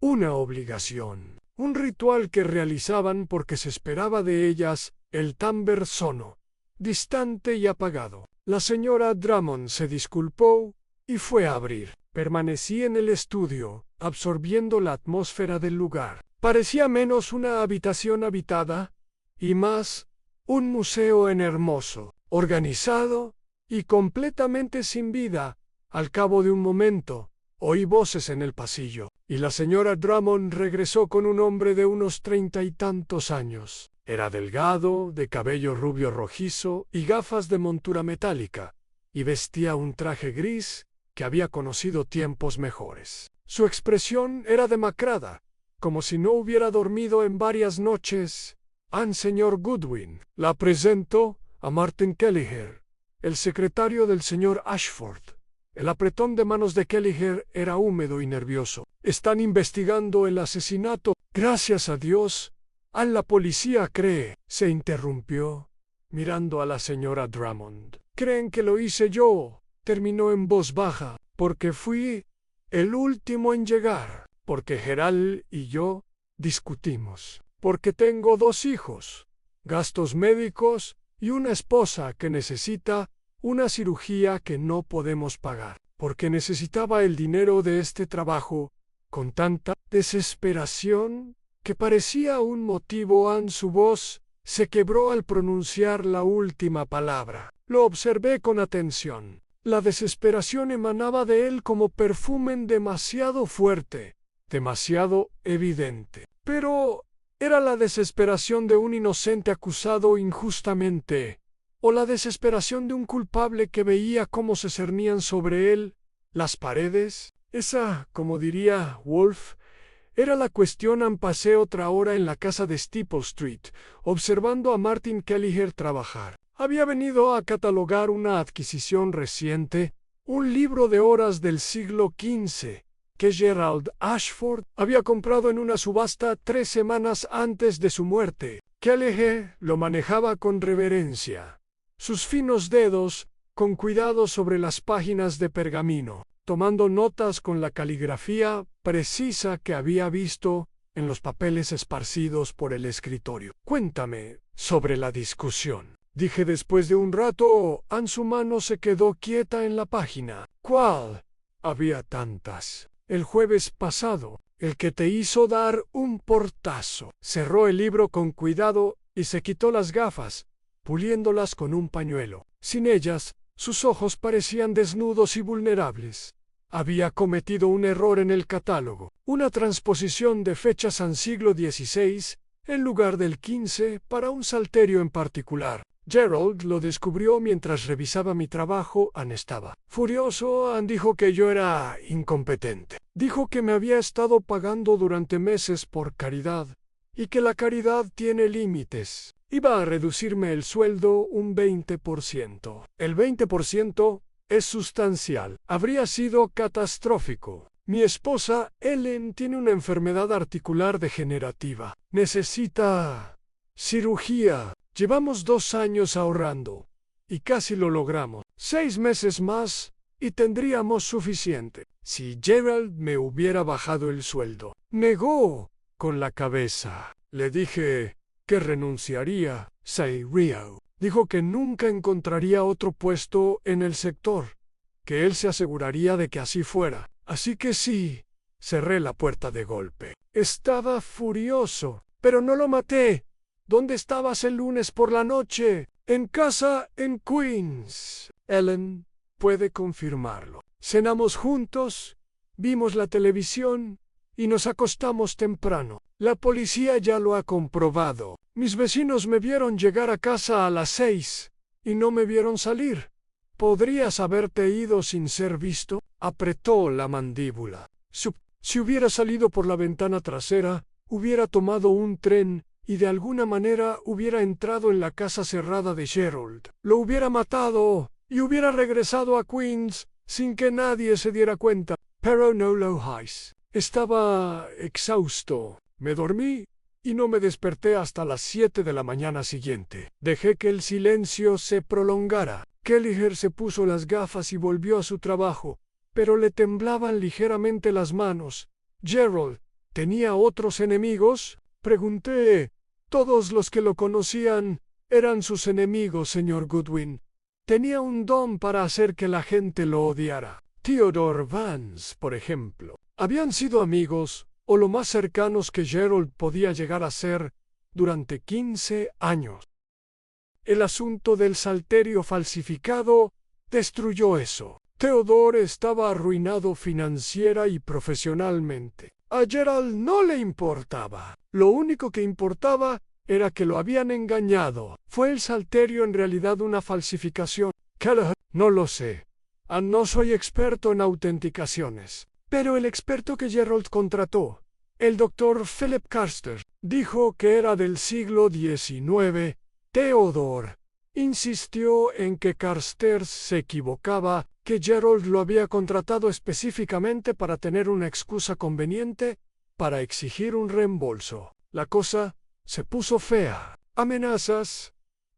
una obligación. Un ritual que realizaban porque se esperaba de ellas el timbre sono, distante y apagado. La señora Drummond se disculpó y fue a abrir. Permanecí en el estudio, absorbiendo la atmósfera del lugar. Parecía menos una habitación habitada y más un museo en hermoso, organizado y completamente sin vida. Al cabo de un momento, oí voces en el pasillo, y la señora Drummond regresó con un hombre de unos 30 y tantos años. Era delgado, de cabello rubio rojizo y gafas de montura metálica, y vestía un traje gris que había conocido tiempos mejores. Su expresión era demacrada, como si no hubiera dormido en varias noches. Señor Goodwin, la presento a Martin Kelliher, el secretario del señor Ashford. El apretón de manos de Kelliher era húmedo y nervioso. Están investigando el asesinato. Gracias a Dios. La policía cree, se interrumpió, mirando a la señora Drummond. Creen que lo hice yo, terminó en voz baja, porque fui el último en llegar, porque Gerald y yo discutimos, porque tengo 2 hijos, gastos médicos y una esposa que necesita una cirugía que no podemos pagar, porque necesitaba el dinero de este trabajo con tanta desesperación que parecía un motivo. Su voz se quebró al pronunciar la última palabra. Lo observé con atención. La desesperación emanaba de él como perfume demasiado fuerte, demasiado evidente. Pero era la desesperación de un inocente acusado injustamente, o la desesperación de un culpable que veía cómo se cernían sobre él las paredes. Esa, como diría Wolf, era la cuestión. Pasé otra hora en la casa de Steeple Street, observando a Martin Kelliher trabajar. Había venido a catalogar una adquisición reciente, un libro de horas del siglo XV, que Gerald Ashford había comprado en una subasta 3 semanas antes de su muerte. Kelliher lo manejaba con reverencia, sus finos dedos con cuidado sobre las páginas de pergamino, tomando notas con la caligrafía precisa que había visto en los papeles esparcidos por el escritorio. «Cuéntame sobre la discusión», dije después de un rato. Su mano se quedó quieta en la página. «¿Cuál?» «Había tantas. El jueves pasado, el que te hizo dar un portazo». Cerró el libro con cuidado y se quitó las gafas, puliéndolas con un pañuelo. Sin ellas, sus ojos parecían desnudos y vulnerables. Había cometido un error en el catálogo, una transposición de fechas al siglo XVI en lugar del XV para un salterio en particular. Gerald lo descubrió mientras revisaba mi trabajo. Estaba furioso. Dijo que yo era incompetente. Dijo que me había estado pagando durante meses por caridad y que la caridad tiene límites. Iba a reducirme el sueldo un 20%. El 20% es sustancial. Habría sido catastrófico. Mi esposa, Ellen, tiene una enfermedad articular degenerativa. Necesita cirugía. Llevamos 2 años ahorrando y casi lo logramos. 6 meses más y tendríamos suficiente. Si Gerald me hubiera bajado el sueldo. Negó con la cabeza. Le dije que renunciaría. Rio dijo que nunca encontraría otro puesto en el sector, que él se aseguraría de que así fuera. Así que sí, cerré la puerta de golpe. Estaba furioso, pero no lo maté. ¿Dónde estabas el lunes por la noche? En casa en Queens. Ellen puede confirmarlo. Cenamos juntos, vimos la televisión y nos acostamos temprano. La policía ya lo ha comprobado. Mis vecinos me vieron llegar a casa a las 6 y no me vieron salir. ¿Podrías haberte ido sin ser visto? Apretó la mandíbula. Si hubiera salido por la ventana trasera, hubiera tomado un tren y de alguna manera hubiera entrado en la casa cerrada de Gerald. Lo hubiera matado y hubiera regresado a Queens sin que nadie se diera cuenta. Pero no lo hice. Estaba exhausto. Me dormí y no me desperté hasta las 7 de la mañana siguiente. Dejé que el silencio se prolongara. Kelliher se puso las gafas y volvió a su trabajo, pero le temblaban ligeramente las manos. «Gerald, ¿tenía otros enemigos?», pregunté. «Todos los que lo conocían eran sus enemigos, señor Goodwin. Tenía un don para hacer que la gente lo odiara. Theodore Vance, por ejemplo. Habían sido amigos, o lo más cercanos que Gerald podía llegar a ser, durante 15 años. El asunto del salterio falsificado destruyó eso. Theodore estaba arruinado financiera y profesionalmente. A Gerald no le importaba. Lo único que importaba era que lo habían engañado. ¿Fue el salterio en realidad una falsificación? Kelleher, no lo sé. No soy experto en autenticaciones. Pero el experto que Gerald contrató, el doctor Philip Carster, dijo que era del siglo XIX. Theodore insistió en que Carster se equivocaba, que Gerald lo había contratado específicamente para tener una excusa conveniente para exigir un reembolso. La cosa se puso fea. Amenazas,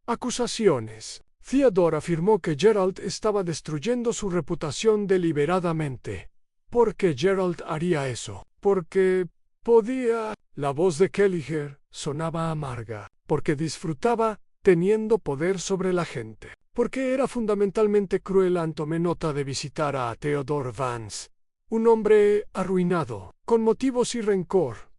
acusaciones. Theodore afirmó que Gerald estaba destruyendo su reputación deliberadamente. ¿Por qué Gerald haría eso? Porque podía. La voz de Kelliher sonaba amarga. Porque disfrutaba teniendo poder sobre la gente. Porque era fundamentalmente cruel. Tomé nota de visitar a Theodore Vance, un hombre arruinado, con motivos y rencor.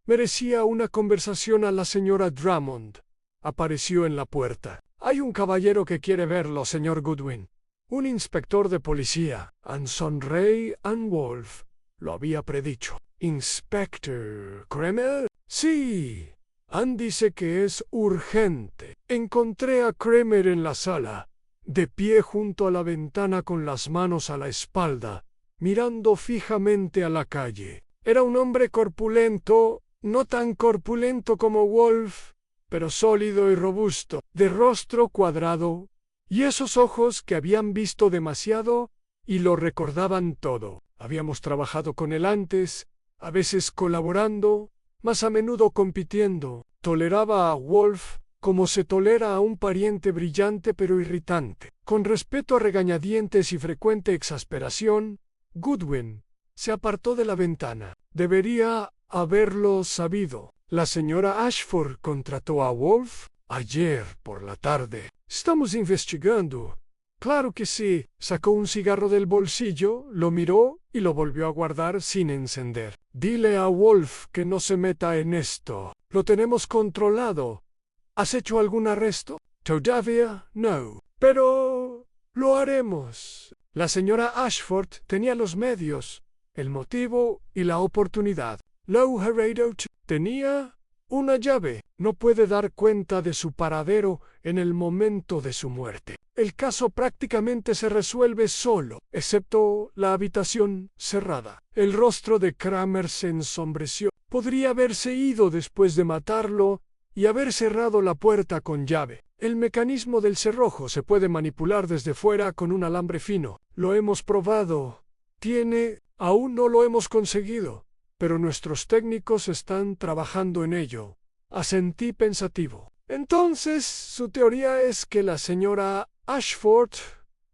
Merecía una conversación. A la señora Drummond apareció en la puerta. «Hay un caballero que quiere verlo, señor Goodwin. Un inspector de policía». Sonreí. Wolf lo había predicho. «¿Inspector Kremer?». Sí. Ann dice que es urgente. Encontré a Kramer en la sala, de pie junto a la ventana con las manos a la espalda, mirando fijamente a la calle. Era un hombre corpulento, no tan corpulento como Wolf, pero sólido y robusto, de rostro cuadrado, y esos ojos que habían visto demasiado y lo recordaban todo. Habíamos trabajado con él antes, a veces colaborando, más a menudo compitiendo. Toleraba a Wolf como se tolera a un pariente brillante pero irritante. Con respeto a regañadientes y frecuente exasperación, Goodwin se apartó de la ventana. Debería haberlo sabido. La señora Ashford contrató a Wolf ayer por la tarde. Estamos investigando. Claro que sí. Sacó un cigarro del bolsillo, lo miró y lo volvió a guardar sin encender. Dile a Wolf que no se meta en esto. Lo tenemos controlado. ¿Has hecho algún arresto? Todavía no. Pero lo haremos. La señora Ashford tenía los medios, el motivo y la oportunidad. Low Laredo tenía una llave. No puede dar cuenta de su paradero en el momento de su muerte. El caso prácticamente se resuelve solo, excepto la habitación cerrada. El rostro de Kramer se ensombreció. Podría haberse ido después de matarlo y haber cerrado la puerta con llave. El mecanismo del cerrojo se puede manipular desde fuera con un alambre fino. Lo hemos probado. Aún no lo hemos conseguido, pero nuestros técnicos están trabajando en ello. Asentí pensativo. Entonces, su teoría es que la señora Ashford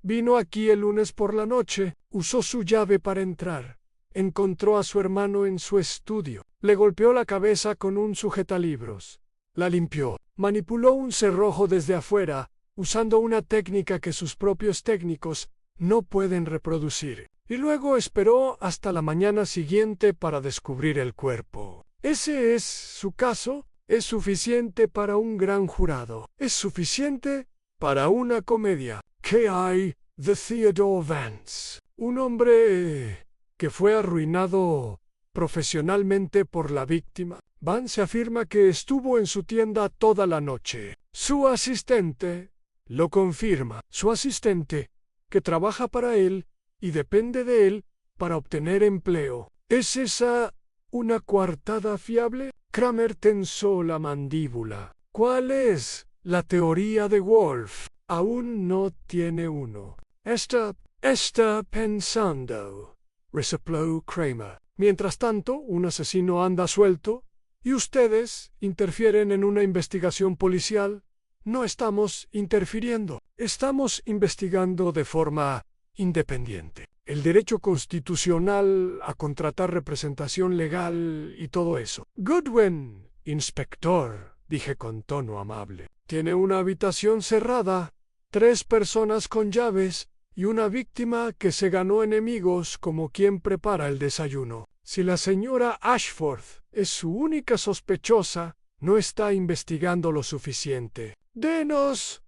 vino aquí el lunes por la noche, usó su llave para entrar, encontró a su hermano en su estudio, le golpeó la cabeza con un sujetalibros, la limpió, manipuló un cerrojo desde afuera, usando una técnica que sus propios técnicos no pueden reproducir, y luego esperó hasta la mañana siguiente para descubrir el cuerpo. Ese es su caso. Es suficiente para un gran jurado. Es suficiente para una comedia. ¿Qué hay de Theodore Vance? Un hombre que fue arruinado profesionalmente por la víctima. Vance afirma que estuvo en su tienda toda la noche. Su asistente lo confirma. Su asistente, que trabaja para él y depende de él para obtener empleo. ¿Es esa una coartada fiable? Kramer tensó la mandíbula. ¿Cuál es la teoría de Wolf? Aún no tiene uno. Está pensando, resopló Kramer. Mientras tanto, un asesino anda suelto y ustedes interfieren en una investigación policial. No estamos interfiriendo. Estamos investigando de forma independiente. El derecho constitucional a contratar representación legal y todo eso. Goodwin, inspector, dije con tono amable. Tiene una habitación cerrada, 3 personas con llaves y una víctima que se ganó enemigos como quien prepara el desayuno. Si la señora Ashford es su única sospechosa, no está investigando lo suficiente. Denos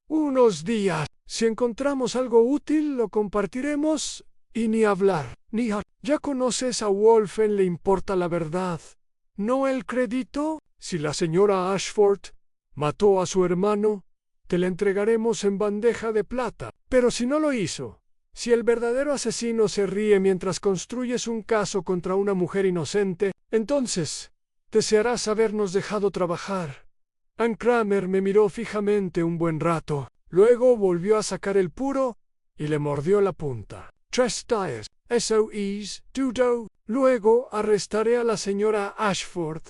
unos días. Si encontramos algo útil, lo compartiremos y ni hablar. Ya conoces a Wolf, le importa la verdad, no el crédito. Si la señora Ashford mató a su hermano, te la entregaremos en bandeja de plata. Pero si no lo hizo, si el verdadero asesino se ríe mientras construyes un caso contra una mujer inocente, entonces desearás habernos dejado trabajar. Ann Kramer me miró fijamente un buen rato. Luego volvió a sacar el puro y le mordió la punta. 3 días. Eso es todo. Luego arrestaré a la señora Ashford.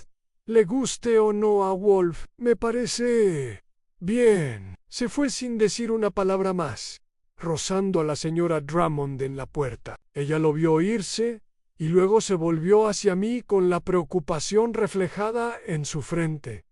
Le guste o no a Wolf, me parece bien. Se fue sin decir una palabra más, rozando a la señora Drummond en la puerta. Ella lo vio irse y luego se volvió hacia mí con la preocupación reflejada en su frente.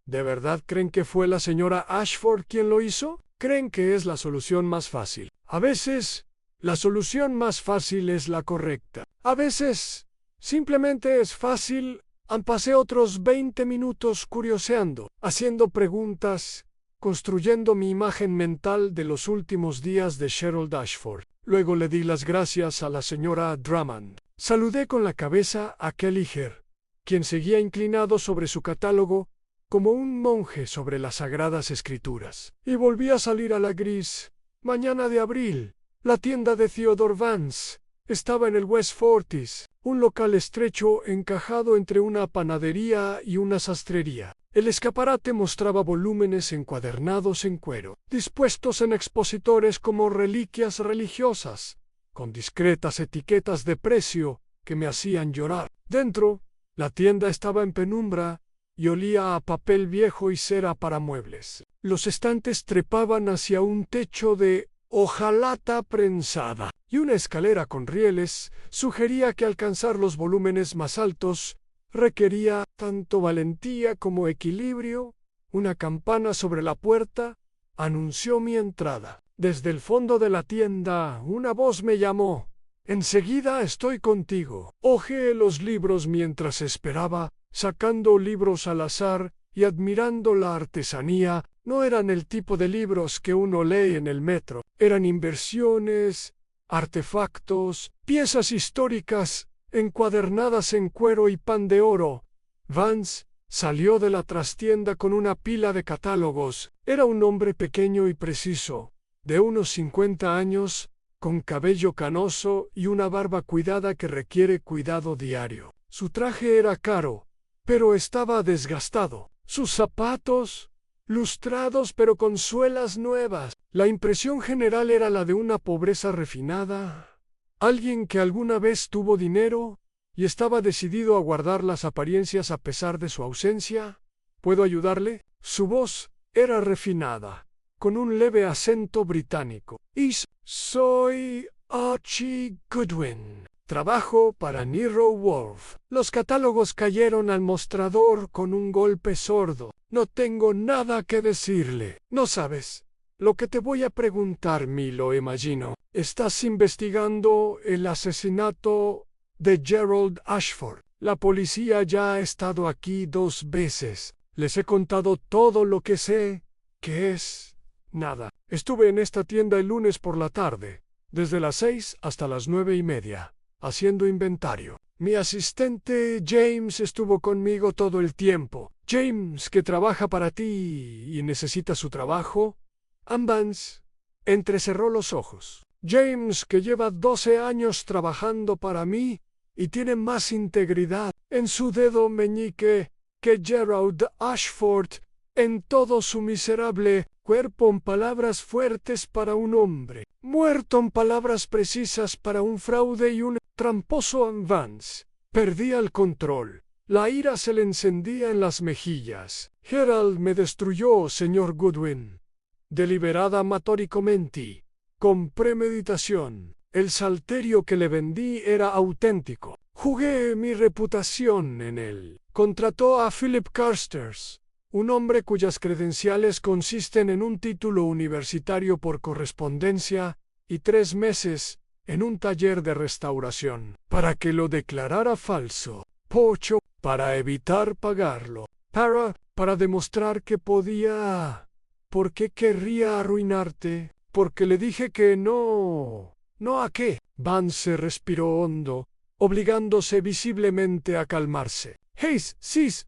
¿De verdad creen que fue la señora Ashford quien lo hizo? ¿Creen que es la solución más fácil? A veces, la solución más fácil es la correcta. A veces, simplemente es fácil. Pasé otros 20 minutos curioseando, haciendo preguntas, construyendo mi imagen mental de los últimos días de Cheryl Ashford. Luego le di las gracias a la señora Drummond. Saludé con la cabeza a Kelliher quien seguía inclinado sobre su catálogo como un monje sobre las sagradas escrituras. Y volví a salir a la gris mañana de abril. La tienda de Theodore Vance estaba en el West Fortis, un local estrecho encajado entre una panadería y una sastrería. El escaparate mostraba volúmenes encuadernados en cuero, dispuestos en expositores como reliquias religiosas, con discretas etiquetas de precio que me hacían llorar. Dentro, la tienda estaba en penumbra y olía a papel viejo y cera para muebles. Los estantes trepaban hacia un techo de hojalata prensada, y una escalera con rieles sugería que alcanzar los volúmenes más altos requería tanto valentía como equilibrio. Una campana sobre la puerta anunció mi entrada. Desde el fondo de la tienda una voz me llamó. «Enseguida estoy contigo». Hojeé los libros mientras esperaba, sacando libros al azar y admirando la artesanía. No eran el tipo de libros que uno lee en el metro. Eran inversiones, artefactos, piezas históricas, encuadernadas en cuero y pan de oro. Vance salió de la trastienda con una pila de catálogos. Era un hombre pequeño y preciso, de unos 50 años, con cabello canoso y una barba cuidada que requiere cuidado diario. Su traje era caro, pero estaba desgastado. Sus zapatos, lustrados pero con suelas nuevas. La impresión general era la de una pobreza refinada. Alguien que alguna vez tuvo dinero y estaba decidido a guardar las apariencias a pesar de su ausencia. ¿Puedo ayudarle? Su voz era refinada, con un leve acento británico. Soy Archie Goodwin. Trabajo para Nero Wolfe. Los catálogos cayeron al mostrador con un golpe sordo. No tengo nada que decirle. No sabes lo que te voy a preguntar, lo imagino. Estás investigando el asesinato de Gerald Ashford. La policía ya ha estado aquí 2 veces. Les he contado todo lo que sé, que es nada. Estuve en esta tienda el lunes por la tarde, desde las 6 hasta las 9:30, haciendo inventario. Mi asistente James estuvo conmigo todo el tiempo. James, que trabaja para ti y necesita su trabajo. Vance entrecerró los ojos. James, que lleva 12 años trabajando para mí y tiene más integridad en su dedo meñique que Gerald Ashford en todo su miserable cuerpo. En palabras fuertes para un hombre, muerto en palabras precisas para un fraude y un tramposo. Vance perdía el control. La ira se le encendía en las mejillas. Gerald me destruyó, señor Goodwin. Deliberada matóricamente, con premeditación. El salterio que le vendí era auténtico. Jugué mi reputación en él. Contrató a Philip Carstairs, un hombre cuyas credenciales consisten en un título universitario por correspondencia y 3 meses en un taller de restauración, para que lo declarara falso. Pocho, para evitar pagarlo. Para demostrar que podía. ¿Por qué querría arruinarte? Porque le dije que no. ¿No a qué? Vance respiró hondo, obligándose visiblemente a calmarse.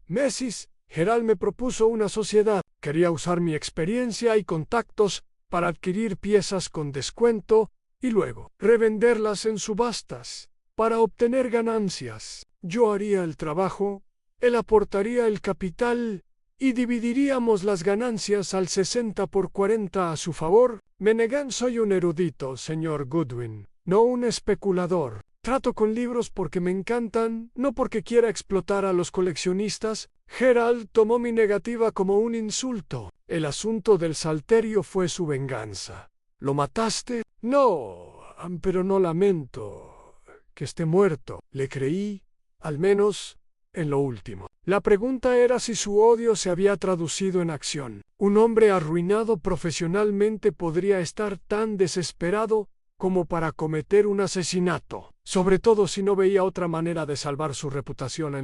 Meses. Gerald me propuso una sociedad. Quería usar mi experiencia y contactos para adquirir piezas con descuento y luego revenderlas en subastas para obtener ganancias. Yo haría el trabajo, él aportaría el capital y dividiríamos las ganancias al 60/40 a su favor. Me negan. Soy un erudito, señor Goodwin, no un especulador. Trato con libros porque me encantan, no porque quiera explotar a los coleccionistas. Gerald tomó mi negativa como un insulto. El asunto del salterio fue su venganza. ¿Lo mataste? No, pero no lamento que esté muerto. Le creí, al menos en lo último. La pregunta era si su odio se había traducido en acción. Un hombre arruinado profesionalmente podría estar tan desesperado como para cometer un asesinato, sobre todo si no veía otra manera de salvar su reputación.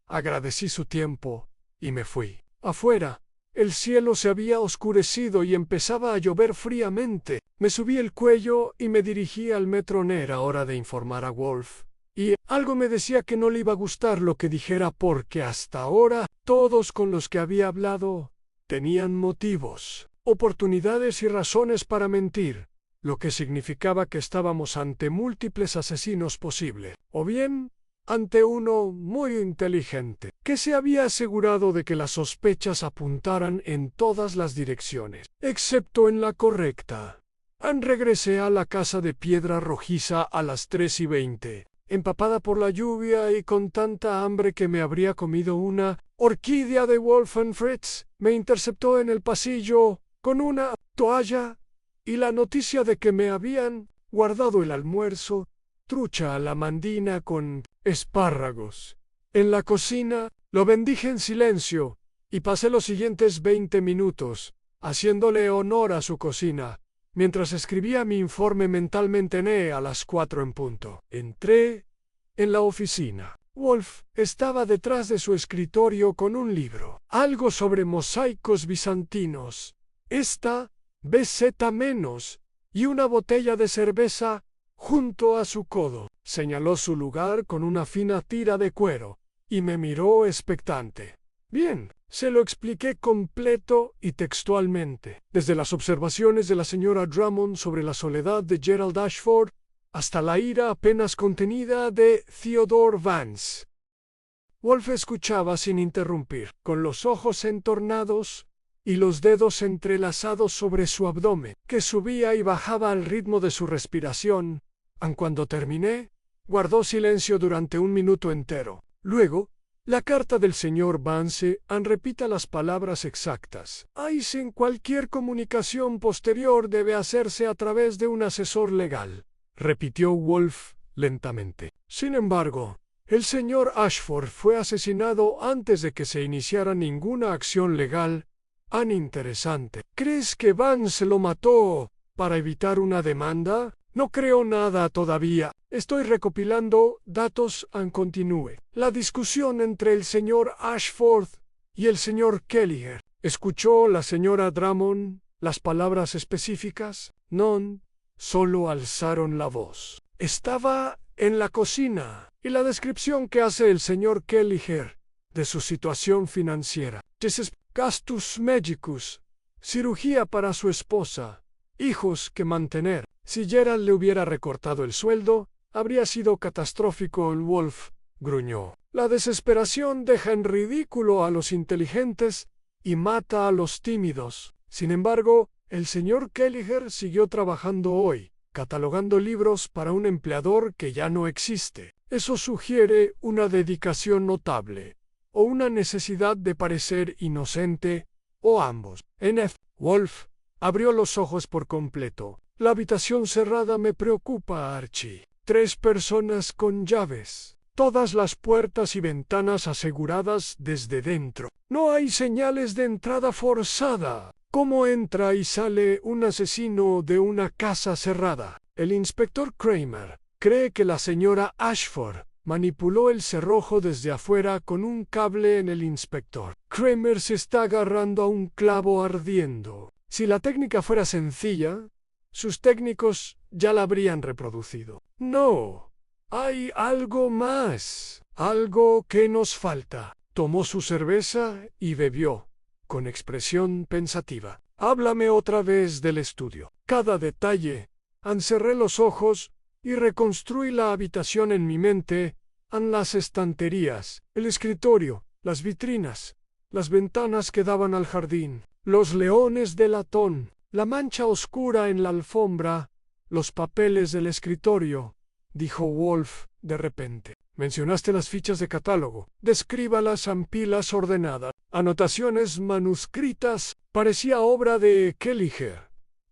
Agradecí su tiempo y me fui. Afuera, el cielo se había oscurecido y empezaba a llover fríamente. Me subí el cuello y me dirigí al metro. Era hora de informar a Wolfe y algo me decía que no le iba a gustar lo que dijera porque hasta ahora todos con los que había hablado tenían motivos, oportunidades y razones para mentir, lo que significaba que estábamos ante múltiples asesinos posibles, o bien ante uno muy inteligente, que se había asegurado de que las sospechas apuntaran en todas las direcciones, excepto en la correcta. Regresé a la casa de piedra rojiza a las 3:20, empapada por la lluvia y con tanta hambre que me habría comido una orquídea de Wolfenfritz. Me interceptó en el pasillo con una toalla y la noticia de que me habían guardado el almuerzo, trucha a la mandina con espárragos. En la cocina lo bendije en silencio y pasé los siguientes 20 minutos haciéndole honor a su cocina, mientras escribía mi informe mentalmente a las 4 en punto. Entré en la oficina. Wolf estaba detrás de su escritorio con un libro, algo sobre mosaicos bizantinos, esta BZ menos, y una botella de cerveza junto a su codo. Señaló su lugar con una fina tira de cuero y me miró expectante. Bien, se lo expliqué completo y textualmente, desde las observaciones de la señora Drummond sobre la soledad de Gerald Ashford hasta la ira apenas contenida de Theodore Vance. Wolf escuchaba sin interrumpir, con los ojos entornados y los dedos entrelazados sobre su abdomen, que subía y bajaba al ritmo de su respiración. Aun cuando terminé, guardó silencio durante 1 minuto entero. Luego, la carta del señor Vance repita las palabras exactas. En cualquier comunicación posterior debe hacerse a través de un asesor legal, repitió Wolf lentamente. Sin embargo, el señor Ashford fue asesinado antes de que se iniciara ninguna acción legal. Interesante. ¿Crees que Vance lo mató para evitar una demanda? No creo nada todavía. Estoy recopilando datos. Continúe. La discusión entre el señor Ashford y el señor Kelliher. ¿Escuchó la señora Drummond las palabras específicas? No, solo alzaron la voz. Estaba en la cocina. Y la descripción que hace el señor Kelliher de su situación financiera. Gastus medicus, cirugía para su esposa, hijos que mantener. Si Gerald le hubiera recortado el sueldo, habría sido catastrófico. El Wolf gruñó. La desesperación deja en ridículo a los inteligentes y mata a los tímidos. Sin embargo, el señor Kelliher siguió trabajando hoy, catalogando libros para un empleador que ya no existe. Eso sugiere una dedicación notable, o una necesidad de parecer inocente, o ambos. Wolf abrió los ojos por completo. La habitación cerrada me preocupa, Archie. 3 personas con llaves. Todas las puertas y ventanas aseguradas desde dentro. No hay señales de entrada forzada. ¿Cómo entra y sale un asesino de una casa cerrada? El inspector Kramer cree que la señora Ashford manipuló el cerrojo desde afuera con un cable en el inspector. Kramer se está agarrando a un clavo ardiendo. Si la técnica fuera sencilla, sus técnicos ya la habrían reproducido. No, hay algo más, algo que nos falta. Tomó su cerveza y bebió, con expresión pensativa. Háblame otra vez del estudio. Cada detalle. Cerré los ojos y reconstruí la habitación en mi mente, las estanterías, el escritorio, las vitrinas, las ventanas que daban al jardín, los leones de latón, la mancha oscura en la alfombra, los papeles del escritorio, dijo Wolf de repente. Mencionaste las fichas de catálogo. Descríbalas en pilas ordenadas. Anotaciones manuscritas. Parecía obra de Kelliher.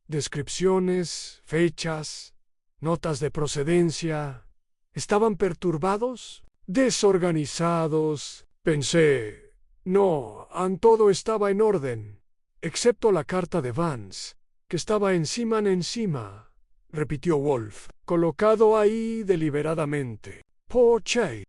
Descripciones, fechas, notas de procedencia. ¿Estaban perturbados? Desorganizados. Pensé. No, todo estaba en orden, excepto la carta de Vance, que estaba encima, repitió Wolf, colocado ahí deliberadamente. ¿Por qué?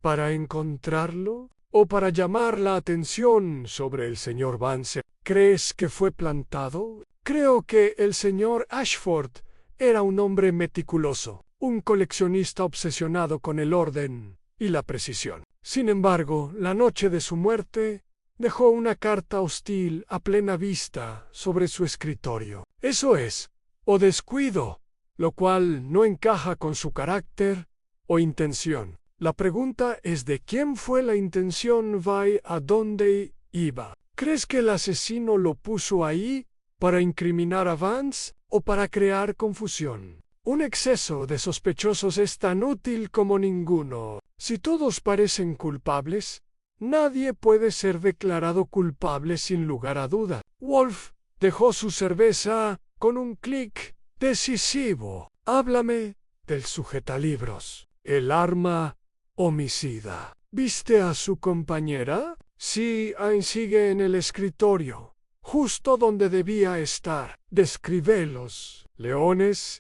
¿Para encontrarlo? ¿O para llamar la atención sobre el señor Vance? ¿Crees que fue plantado? Creo que el señor Ashford era un hombre meticuloso. un coleccionista obsesionado con el orden y la precisión. Sin embargo, la noche de su muerte, dejó una carta hostil a plena vista sobre su escritorio. Eso es, o descuido, lo cual no encaja con su carácter o intención. La pregunta es de quién fue la intención y a dónde iba. ¿Crees que el asesino lo puso ahí para incriminar a Vance o para crear confusión? Un exceso de sospechosos es tan útil como ninguno. Si todos parecen culpables, nadie puede ser declarado culpable sin lugar a duda. Wolf dejó su cerveza con un clic decisivo. Háblame del sujetalibros, el arma homicida. ¿Viste a su compañera? Sí, aún sigue en el escritorio, justo donde debía estar. Descríbelos. Leones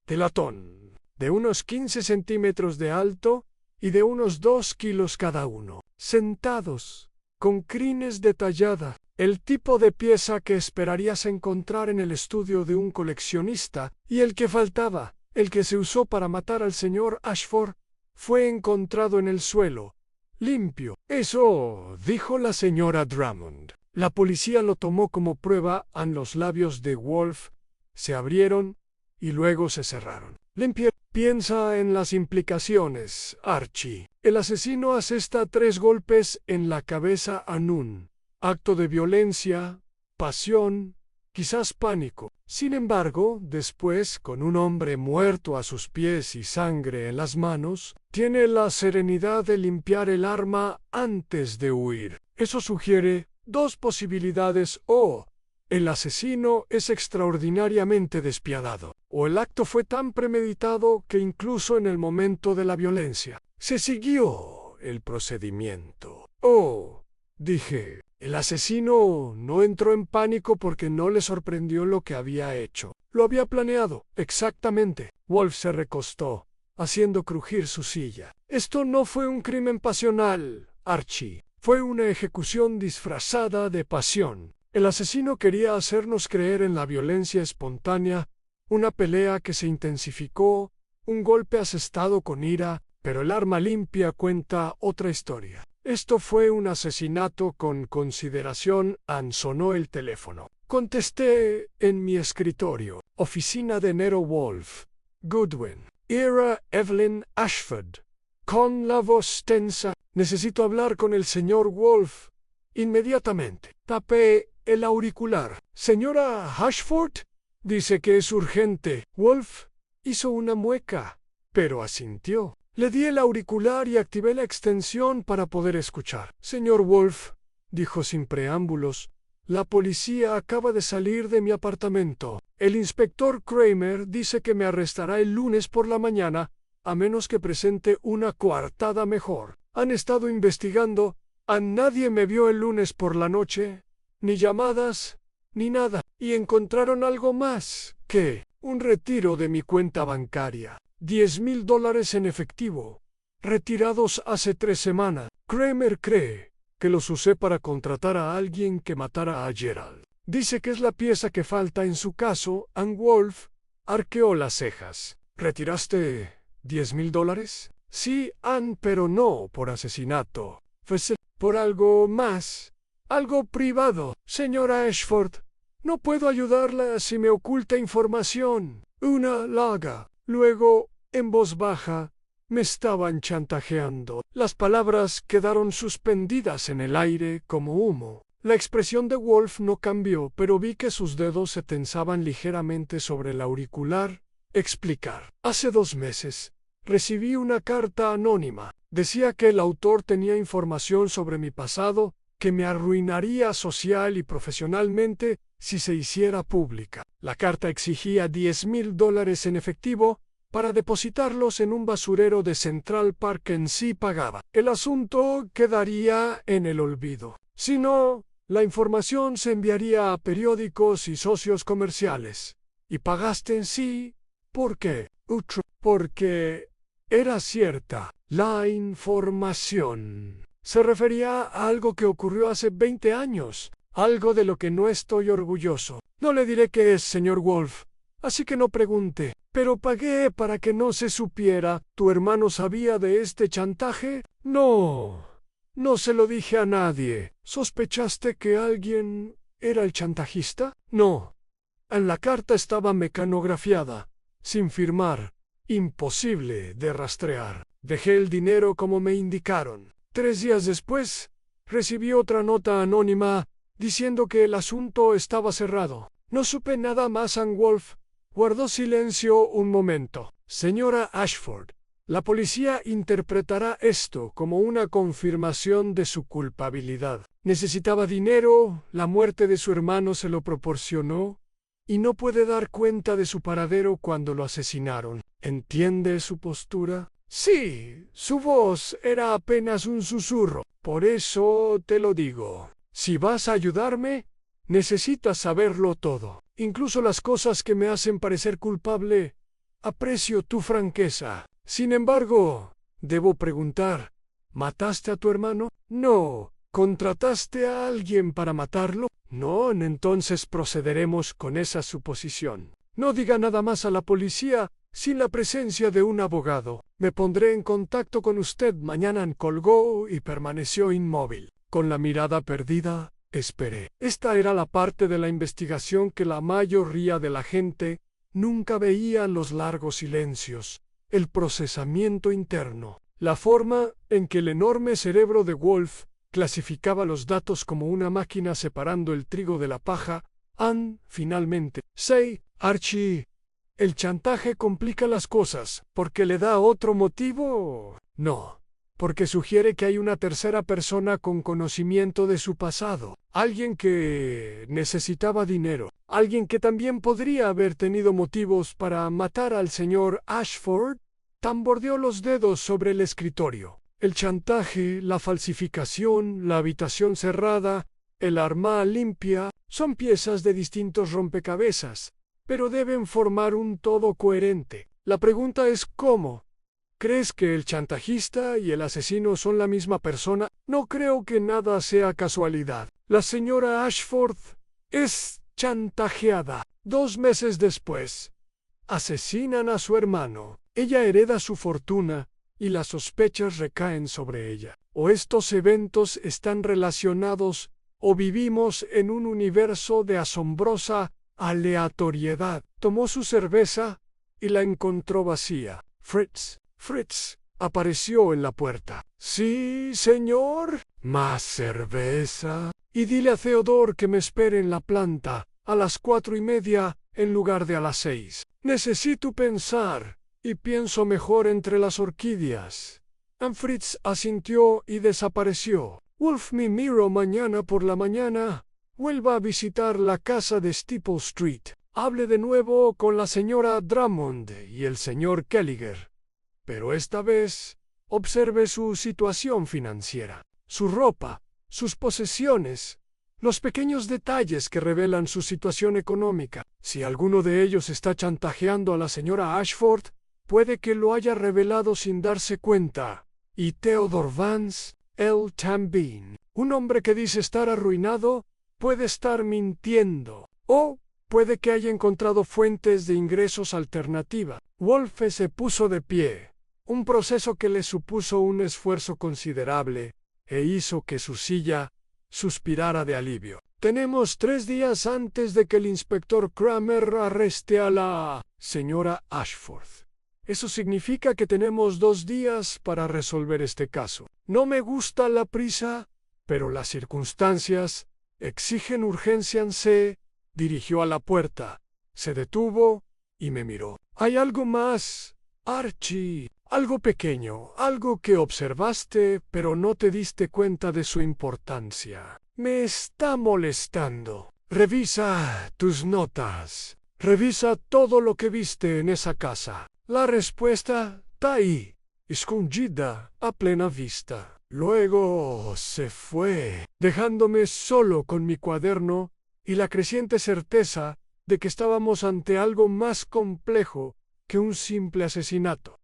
de latón, de unos 15 centímetros de alto y de unos 2 kilos cada uno, sentados, con crines de tallada, el tipo de pieza que esperarías encontrar en el estudio de un coleccionista, y el que faltaba, el que se usó para matar al señor Ashford, fue encontrado en el suelo, limpio. Eso, dijo la señora Drummond. La policía lo tomó como prueba. Los labios de Wolf se abrieron y luego se cerraron. Limpia. Piensa en las implicaciones, Archie. El asesino asesta 3 golpes en la cabeza a Nun. Acto de violencia, pasión, quizás pánico. Sin embargo, después, con un hombre muerto a sus pies y sangre en las manos, tiene la serenidad de limpiar el arma antes de huir. Eso sugiere 2 posibilidades: o el asesino es extraordinariamente despiadado, o el acto fue tan premeditado que incluso en el momento de la violencia se siguió el procedimiento. Oh, dije, el asesino no entró en pánico porque no le sorprendió lo que había hecho. Lo había planeado, exactamente. Wolf se recostó, haciendo crujir su silla. Esto no fue un crimen pasional, Archie. Fue una ejecución disfrazada de pasión. El asesino quería hacernos creer en la violencia espontánea, una pelea que se intensificó, un golpe asestado con ira, pero el arma limpia cuenta otra historia. Esto fue un asesinato con consideración. Sonó el teléfono. Contesté en mi escritorio. Oficina de Nero Wolf. Goodwin. Era Evelyn Ashford. Con la voz tensa. Necesito hablar con el señor Wolf. Inmediatamente. Tapé el auricular. ¿Señora Ashford? Dice que es urgente. Wolf hizo una mueca, pero asintió. Le di el auricular y activé la extensión para poder escuchar. Señor Wolf, dijo sin preámbulos, la policía acaba de salir de mi apartamento. El inspector Kramer dice que me arrestará el lunes por la mañana, a menos que presente una coartada mejor. Han estado investigando. A nadie me vio el lunes por la noche, ni llamadas, ni nada. Y encontraron algo más que un retiro de mi cuenta bancaria. $10,000 en efectivo, retirados hace 3 semanas. Kramer cree que los usé para contratar a alguien que matara a Gerald. Dice que es la pieza que falta en su caso. Wolf arqueó las cejas. ¿Retiraste $10,000? Sí, pero no por asesinato. Fue por algo más, algo privado. Señora Ashford, no puedo ayudarla si me oculta información. Una larga. Luego, en voz baja, me estaban chantajeando. Las palabras quedaron suspendidas en el aire como humo. La expresión de Wolf no cambió, pero vi que sus dedos se tensaban ligeramente sobre el auricular. Explicar. Hace 2 meses, recibí una carta anónima. Decía que el autor tenía información sobre mi pasado que me arruinaría social y profesionalmente si se hiciera pública. La carta exigía $10,000 en efectivo para depositarlos en un basurero de Central Park. Sí pagaba. El asunto quedaría en el olvido. Si no, la información se enviaría a periódicos y socios comerciales. ¿Y pagaste en sí? ¿Por qué? Porque era cierta. La información se refería a algo que ocurrió hace 20 años, algo de lo que no estoy orgulloso. No le diré qué es, señor Wolf, así que no pregunté. Pero pagué para que no se supiera. ¿Tu hermano sabía de este chantaje? No. No se lo dije a nadie. ¿Sospechaste que alguien era el chantajista? No. En la carta estaba mecanografiada, sin firmar. Imposible de rastrear. Dejé el dinero como me indicaron. 3 días después, recibí otra nota anónima diciendo que el asunto estaba cerrado. No supe nada más. Wolf guardó silencio un momento. Señora Ashford, la policía interpretará esto como una confirmación de su culpabilidad. Necesitaba dinero, la muerte de su hermano se lo proporcionó, y no puede dar cuenta de su paradero cuando lo asesinaron. ¿Entiende su postura? Sí, su voz era apenas un susurro. Por eso te lo digo. Si vas a ayudarme, necesitas saberlo todo, incluso las cosas que me hacen parecer culpable. Aprecio tu franqueza. Sin embargo, debo preguntar, ¿mataste a tu hermano? No. ¿Contrataste a alguien para matarlo? No, entonces procederemos con esa suposición. No diga nada más a la policía sin la presencia de un abogado. Me pondré en contacto con usted mañana. Colgó y permaneció inmóvil. Con la mirada perdida, esperé. Esta era la parte de la investigación que la mayoría de la gente nunca veía: los largos silencios, el procesamiento interno, la forma en que el enorme cerebro de Wolf clasificaba los datos como una máquina separando el trigo de la paja. Finalmente. Archie, ¿el chantaje complica las cosas porque le da otro motivo? No, porque sugiere que hay una tercera persona con conocimiento de su pasado, alguien que necesitaba dinero, alguien que también podría haber tenido motivos para matar al señor Ashford. Tambordeó los dedos sobre el escritorio. El chantaje, la falsificación, la habitación cerrada, el arma limpia, son piezas de distintos rompecabezas, pero deben formar un todo coherente. La pregunta es ¿cómo? ¿Crees que el chantajista y el asesino son la misma persona? No creo que nada sea casualidad. La señora Ashford es chantajeada. 2 meses después, asesinan a su hermano. Ella hereda su fortuna y las sospechas recaen sobre ella. O estos eventos están relacionados, o vivimos en un universo de asombrosa aleatoriedad. Tomó su cerveza y la encontró vacía. Fritz apareció en la puerta. Sí, señor. ¿Más cerveza? Y dile a Theodore que me espere en la planta a las 4:30 en lugar de a las 6. Necesito pensar, y pienso mejor entre las orquídeas. Fritz asintió y desapareció. Wolf me miró mañana por la mañana. Vuelva a visitar la casa de Steeple Street. Hable de nuevo con la señora Drummond y el señor Kelliger. Pero esta vez observe su situación financiera, su ropa, sus posesiones, los pequeños detalles que revelan su situación económica. Si alguno de ellos está chantajeando a la señora Ashford, puede que lo haya revelado sin darse cuenta. Y Theodore Vance, él también. Un hombre que dice estar arruinado puede estar mintiendo. O puede que haya encontrado fuentes de ingresos alternativa. Wolf se puso de pie, un proceso que le supuso un esfuerzo considerable e hizo que su silla suspirara de alivio. Tenemos 3 días antes de que el inspector Kramer arreste a la señora Ashford. Eso significa que tenemos 2 días para resolver este caso. No me gusta la prisa, pero las circunstancias exigen urgencia. Se dirigió a la puerta, se detuvo y me miró. ¿Hay algo más, Archie? Algo pequeño, algo que observaste, pero no te diste cuenta de su importancia. Me está molestando. Revisa tus notas. Revisa todo lo que viste en esa casa. La respuesta está ahí, escondida a plena vista. Luego se fue, dejándome solo con mi cuaderno y la creciente certeza de que estábamos ante algo más complejo que un simple asesinato.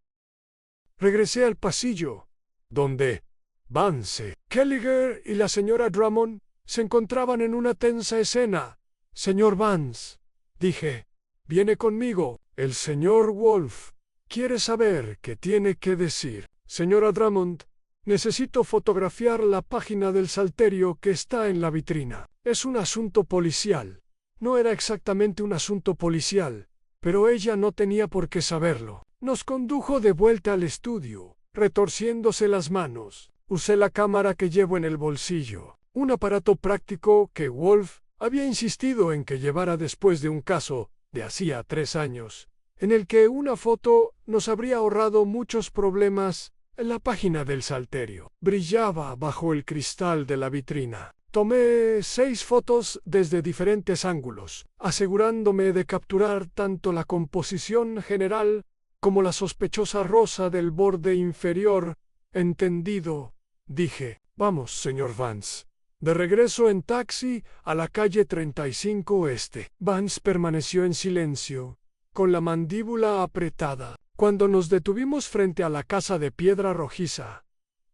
Regresé al pasillo, donde Vance, Kelliger y la señora Drummond se encontraban en una tensa escena. Señor Vance, dije, Viene conmigo. El señor Wolf quiere saber qué tiene que decir. Señora Drummond, necesito fotografiar la página del salterio que está en la vitrina. Es un asunto policial. No era exactamente un asunto policial, pero ella no tenía por qué saberlo. Nos condujo de vuelta al estudio, retorciéndose las manos. Usé la cámara que llevo en el bolsillo, un aparato práctico que Wolf había insistido en que llevara después de un caso de hacía 3 años, en el que una foto nos habría ahorrado muchos problemas. En la página del salterio brillaba bajo el cristal de la vitrina. Tomé 6 fotos desde diferentes ángulos, asegurándome de capturar tanto la composición general como la sospechosa rosa del borde inferior. Entendido, dije. Vamos, señor Vance. De regreso en taxi a la calle 35 Oeste. Vance permaneció en silencio, con la mandíbula apretada. Cuando nos detuvimos frente a la casa de piedra rojiza,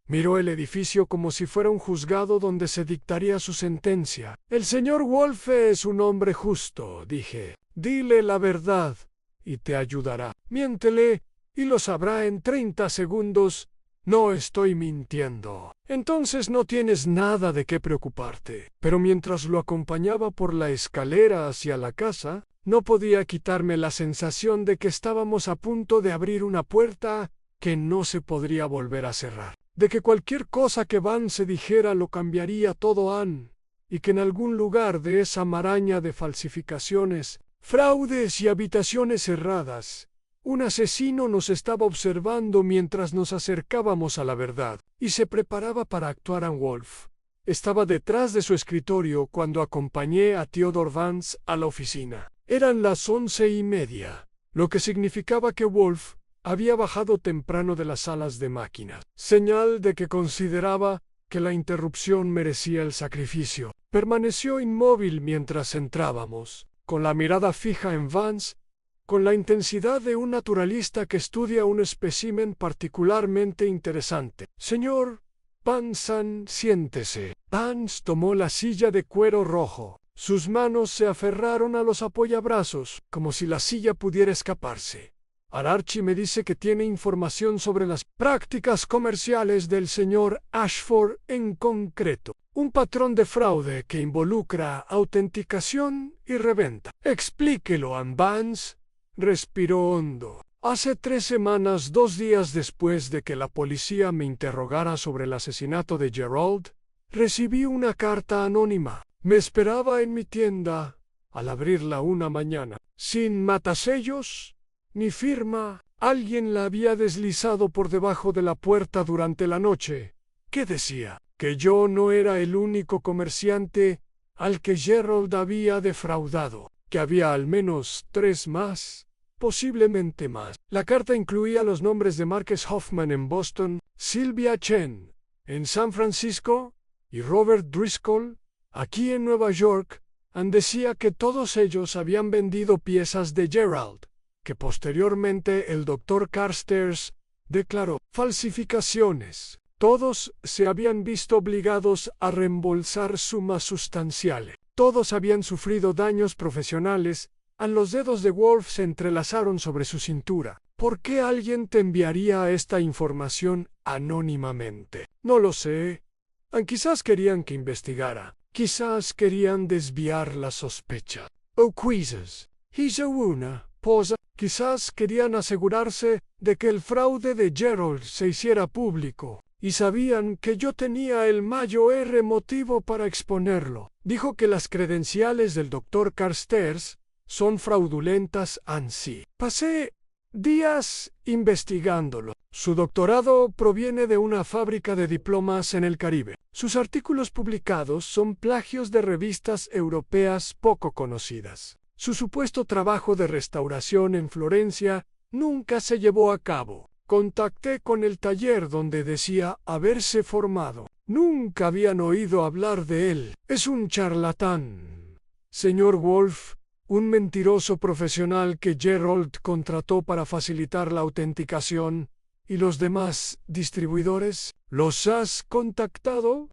miró el edificio como si fuera un juzgado donde se dictaría su sentencia. El señor Wolf es un hombre justo, dije. Dile la verdad y te ayudará. Miéntele y lo sabrá en 30 segundos. No estoy mintiendo. Entonces no tienes nada de qué preocuparte. Pero mientras lo acompañaba por la escalera hacia la casa, no podía quitarme la sensación de que estábamos a punto de abrir una puerta que no se podría volver a cerrar. De que cualquier cosa que Vance dijera lo cambiaría todo, y que en algún lugar de esa maraña de falsificaciones, fraudes y habitaciones cerradas, un asesino nos estaba observando mientras nos acercábamos a la verdad, y se preparaba para actuar a Wolf. Estaba detrás de su escritorio cuando acompañé a Theodore Vance a la oficina. Eran las 11:30, lo que significaba que Wolf había bajado temprano de las salas de máquinas, señal de que consideraba que la interrupción merecía el sacrificio. Permaneció inmóvil mientras entrábamos, con la mirada fija en Vance, con la intensidad de un naturalista que estudia un espécimen particularmente interesante. Señor Vance, siéntese. Vance tomó la silla de cuero rojo. Sus manos se aferraron a los apoyabrazos, como si la silla pudiera escaparse. Archie me dice que tiene información sobre las prácticas comerciales del señor Ashford en concreto. Un patrón de fraude que involucra autenticación y reventa. Explíquelo, Vance. Respiró hondo. Hace 3 semanas, 2 días después de que la policía me interrogara sobre el asesinato de Gerald, recibí una carta anónima. Me esperaba en mi tienda al abrirla una mañana. Sin matasellos ni firma, alguien la había deslizado por debajo de la puerta durante la noche. ¿Qué decía? Que yo no era el único comerciante al que Gerald había defraudado, que había al menos 3 más, posiblemente más. La carta incluía los nombres de Marques Hoffman en Boston, Sylvia Chen en San Francisco y Robert Driscoll aquí en Nueva York. Decía que todos ellos habían vendido piezas de Gerald, que posteriormente el Dr. Carstairs declaró falsificaciones. Todos se habían visto obligados a reembolsar sumas sustanciales. Todos habían sufrido daños profesionales. Los dedos de Wolf se entrelazaron sobre su cintura. ¿Por qué alguien te enviaría esta información anónimamente? No lo sé. Quizás querían que investigara. Quizás querían desviar la sospecha. O quizzes. Hizo una pausa. Quizás querían asegurarse de que el fraude de Gerald se hiciera público. Y sabían que yo tenía el mayor motivo para exponerlo. Dijo que las credenciales del Dr. Carstairs son fraudulentas ansí. Pasé días investigándolo. Su doctorado proviene de una fábrica de diplomas en el Caribe. Sus artículos publicados son plagios de revistas europeas poco conocidas. Su supuesto trabajo de restauración en Florencia nunca se llevó a cabo. Contacté con el taller donde decía haberse formado. Nunca habían oído hablar de él. Es un charlatán. Señor Wolf, un mentiroso profesional que Gerald contrató para facilitar la autenticación. ¿Y los demás distribuidores? ¿Los has contactado?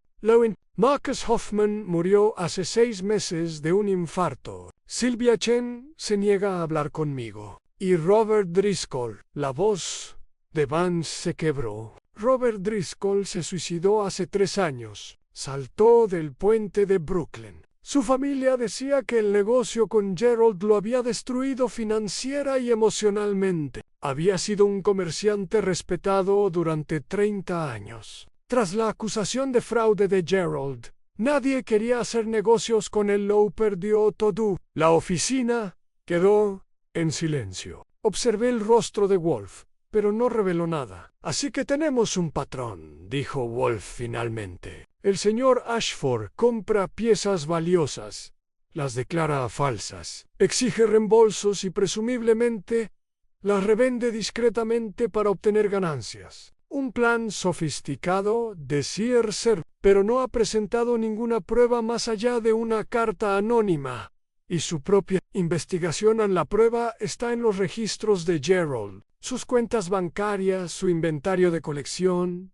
Marcus Hoffman murió hace 6 meses de un infarto. Sylvia Chen se niega a hablar conmigo. Y Robert Driscoll, la voz de Vance se quebró. Robert Driscoll se suicidó hace 3 años. Saltó del puente de Brooklyn. Su familia decía que el negocio con Gerald lo había destruido financiera y emocionalmente. Había sido un comerciante respetado durante 30 años. Tras la acusación de fraude de Gerald, nadie quería hacer negocios con él. Lo perdió todo. La oficina quedó en silencio. Observé el rostro de Wolf, pero no reveló nada. Así que tenemos un patrón, dijo Wolf finalmente. El señor Ashford compra piezas valiosas, las declara falsas, exige reembolsos y presumiblemente las revende discretamente para obtener ganancias. Un plan sofisticado, decir ser, pero no ha presentado ninguna prueba más allá de una carta anónima. Y su propia investigación en la prueba está en los registros de Gerald, sus cuentas bancarias, su inventario de colección,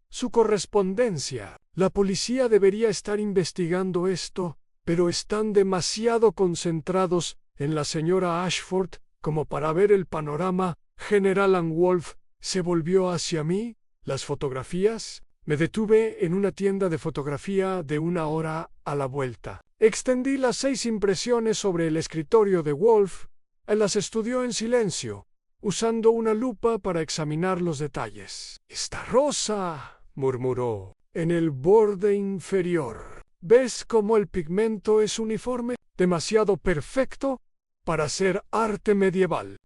su correspondencia. La policía debería estar investigando esto, pero están demasiado concentrados en la señora Ashford como para ver el panorama general. Wolf se volvió hacia mí. ¿Las fotografías? Me detuve en una tienda de fotografía de 1 hora a la vuelta. Extendí las 6 impresiones sobre el escritorio de Wolf. Él las estudió en silencio, usando una lupa para examinar los detalles. «Está rosa», murmuró, «en el borde inferior. ¿Ves cómo el pigmento es uniforme? Demasiado perfecto para ser arte medieval».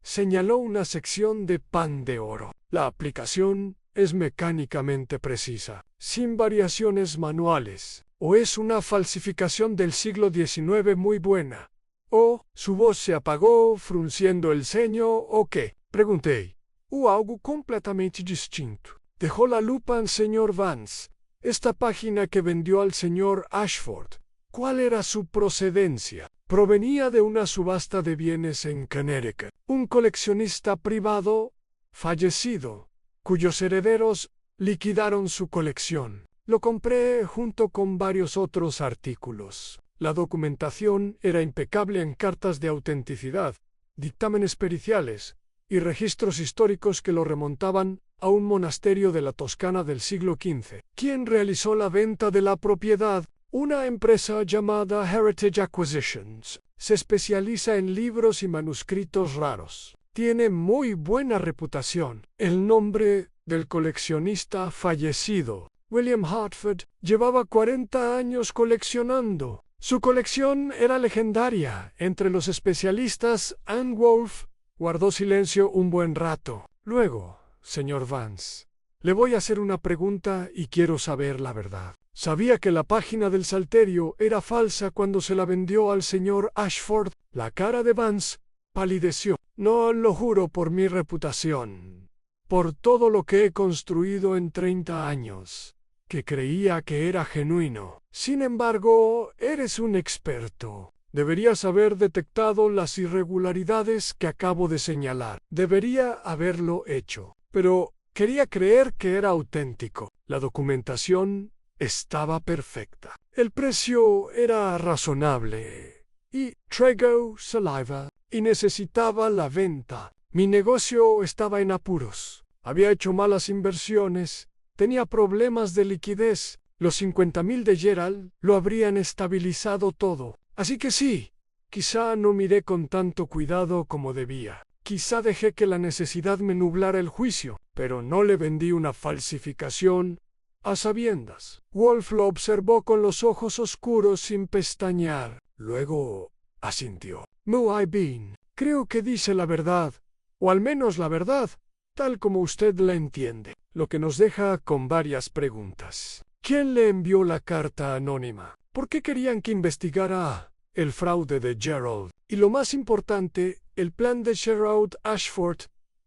Señaló una sección de pan de oro. La aplicación es mecánicamente precisa, sin variaciones manuales. O es una falsificación del siglo XIX muy buena. O su voz se apagó frunciendo el ceño. ¿O qué? Pregunté. Algo completamente distinto. Dejó la lupa en señor Vance. Esta página que vendió al señor Ashford. ¿Cuál era su procedencia? Provenía de una subasta de bienes en Connecticut. Un coleccionista privado, fallecido, cuyos herederos liquidaron su colección. Lo compré junto con varios otros artículos. La documentación era impecable en cartas de autenticidad, dictámenes periciales y registros históricos que lo remontaban a un monasterio de la Toscana del siglo XV. ¿Quién realizó la venta de la propiedad? Una empresa llamada Heritage Acquisitions. Se especializa en libros y manuscritos raros. Tiene muy buena reputación. El nombre del coleccionista fallecido, William Hartford, llevaba 40 años coleccionando. Su colección era legendaria entre los especialistas. Ann Wolf guardó silencio un buen rato. Luego, señor Vance, le voy a hacer una pregunta y quiero saber la verdad. ¿Sabía que la página del salterio era falsa cuando se la vendió al señor Ashford? La cara de Vance palideció. No lo juro por mi reputación, por todo lo que he construido en 30 años, que creía que era genuino. Sin embargo, eres un experto. Deberías haber detectado las irregularidades que acabo de señalar. Debería haberlo hecho, pero quería creer que era auténtico. La documentación estaba perfecta. El precio era razonable y traigo saliva y necesitaba la venta. Mi negocio estaba en apuros. Había hecho malas inversiones. Tenía problemas de liquidez. Los 50,000 de Gerald lo habrían estabilizado todo. Así que sí, quizá no miré con tanto cuidado como debía. Quizá dejé que la necesidad me nublara el juicio, pero no le vendí una falsificación a sabiendas. Wolf lo observó con los ojos oscuros sin pestañear. Luego asintió. Muy bien, creo que dice la verdad, o al menos la verdad, tal como usted la entiende. Lo que nos deja con varias preguntas. ¿Quién le envió la carta anónima? ¿Por qué querían que investigara el fraude de Gerald? Y lo más importante, el plan de Sherrod Ashford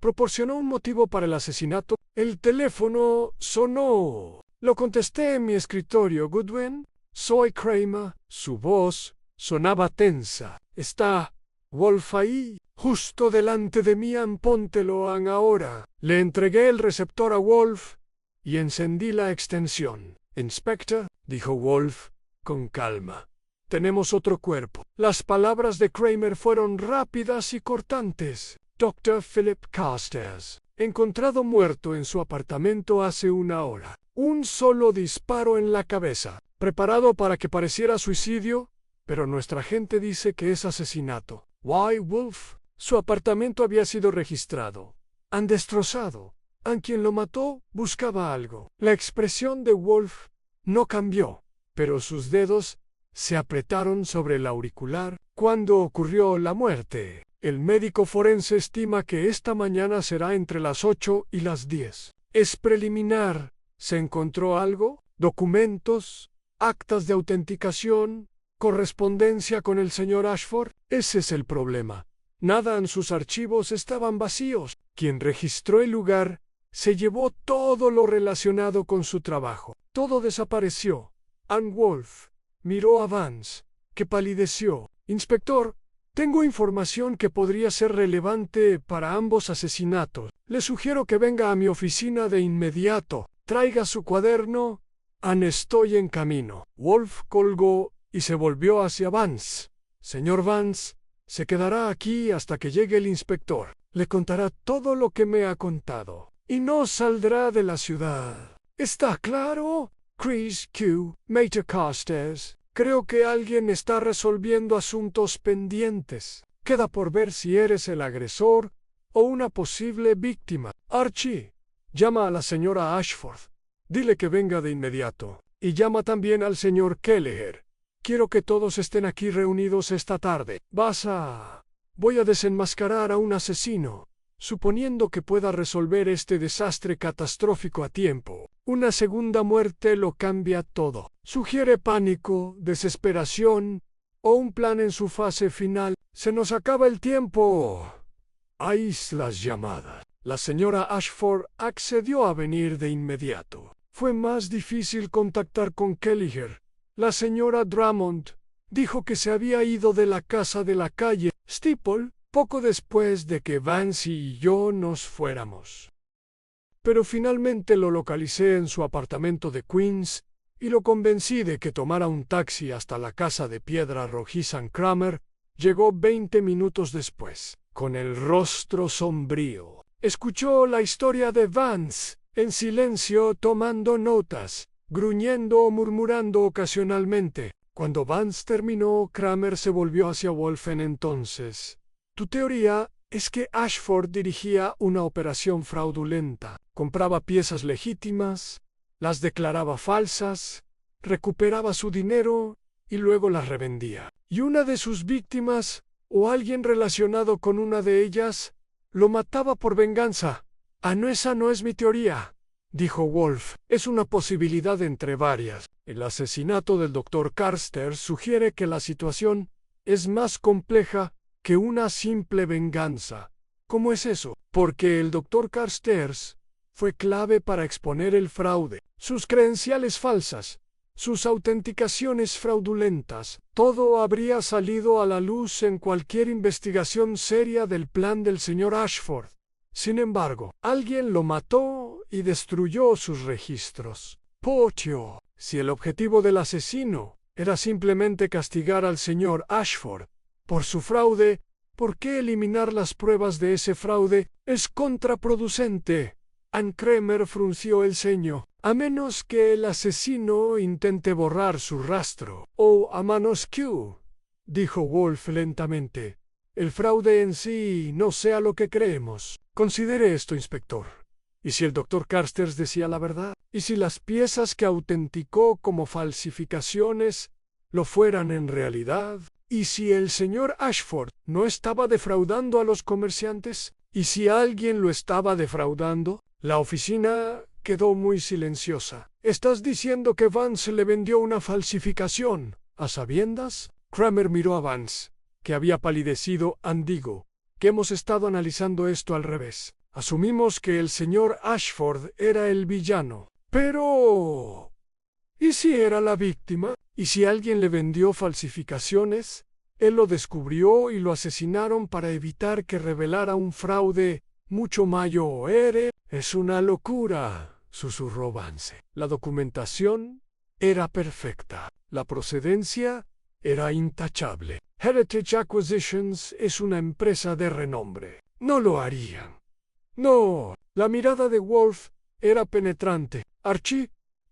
proporcionó un motivo para el asesinato. El teléfono sonó. Lo contesté en mi escritorio. Goodwin, soy Kramer. Su voz sonaba tensa. ¿Está Wolf ahí? Justo delante de mí. Póntelo ahora. Le entregué el receptor a Wolf y encendí la extensión. Inspector, dijo Wolf, con calma. Tenemos otro cuerpo. Las palabras de Kramer fueron rápidas y cortantes. Dr. Philip Carstairs, encontrado muerto en su apartamento hace una hora. Un solo disparo en la cabeza, preparado para que pareciera suicidio, pero nuestra gente dice que es asesinato. Why, Wolf? Su apartamento había sido registrado. Han destrozado. A quien lo mató buscaba algo. La expresión de Wolf no cambió, pero sus dedos se apretaron sobre el auricular. ¿Cuándo ocurrió la muerte? El médico forense estima que esta mañana será entre las 8 y las 10. Es preliminar. ¿Se encontró algo? ¿Documentos? ¿Actas de autenticación? ¿Correspondencia con el señor Ashford? Ese es el problema. Nada en sus archivos estaban vacíos. Quien registró el lugar se llevó todo lo relacionado con su trabajo. Todo desapareció. Ann Wolf miró a Vance, que palideció. Inspector, tengo información que podría ser relevante para ambos asesinatos. Le sugiero que venga a mi oficina de inmediato. Traiga su cuaderno. Ann, estoy en camino. Wolf colgó y se volvió hacia Vance. Señor Vance, se quedará aquí hasta que llegue el inspector. Le contará todo lo que me ha contado. Y no saldrá de la ciudad. ¿Está claro? Chris Q. Major Carstairs. Creo que alguien está resolviendo asuntos pendientes. Queda por ver si eres el agresor o una posible víctima. Archie, llama a la señora Ashford. Dile que venga de inmediato. Y llama también al señor Kelleher. Quiero que todos estén aquí reunidos esta tarde. Voy a desenmascarar a un asesino, suponiendo que pueda resolver este desastre catastrófico a tiempo. Una segunda muerte lo cambia todo. Sugiere pánico, desesperación o un plan en su fase final. Se nos acaba el tiempo. Ahí las llamadas. La señora Ashford accedió a venir de inmediato. Fue más difícil contactar con Kelleher. La señora Drummond dijo que se había ido de la casa de la calle Steeple poco después de que Vance y yo nos fuéramos. Pero finalmente lo localicé en su apartamento de Queens y lo convencí de que tomara un taxi hasta la casa de piedra rojiza en Kramer. Llegó 20 minutos después, con el rostro sombrío. Escuchó la historia de Vance, en silencio, tomando notas, gruñendo o murmurando ocasionalmente. Cuando Vance terminó, Kramer se volvió hacia Wolfen entonces. Tu teoría es que Ashford dirigía una operación fraudulenta. Compraba piezas legítimas, las declaraba falsas, recuperaba su dinero y luego las revendía. Y una de sus víctimas, o alguien relacionado con una de ellas, lo mataba por venganza. Esa no es mi teoría, dijo Wolf. Es una posibilidad entre varias. El asesinato del Dr. Carstairs sugiere que la situación es más compleja que una simple venganza. ¿Cómo es eso? Porque el Dr. Carstairs fue clave para exponer el fraude, sus credenciales falsas, sus autenticaciones fraudulentas. Todo habría salido a la luz en cualquier investigación seria del plan del señor Ashford. Sin embargo, alguien lo mató y destruyó sus registros. Pocho, si el objetivo del asesino era simplemente castigar al señor Ashford por su fraude, ¿por qué eliminar las pruebas de ese fraude? Es contraproducente. Ann Kramer frunció el ceño. A menos que el asesino intente borrar su rastro. O a manos que, dijo Wolf lentamente, el fraude en sí no sea lo que creemos. Considere esto, inspector. ¿Y si el Dr. Carstairs decía la verdad? ¿Y si las piezas que autenticó como falsificaciones lo fueran en realidad? ¿Y si el señor Ashford no estaba defraudando a los comerciantes? ¿Y si alguien lo estaba defraudando? La oficina quedó muy silenciosa. ¿Estás diciendo que Vance le vendió una falsificación a sabiendas? Kramer miró a Vance, que había palidecido. Digo que hemos estado analizando esto al revés. Asumimos que el señor Ashford era el villano. Pero ¿y si era la víctima? ¿Y si alguien le vendió falsificaciones? Él lo descubrió y lo asesinaron para evitar que revelara un fraude mucho mayor. Es una locura, susurró Vance. La documentación era perfecta. La procedencia era intachable. Heritage Acquisitions es una empresa de renombre. No lo harían. No. La mirada de Wolf era penetrante. Archie,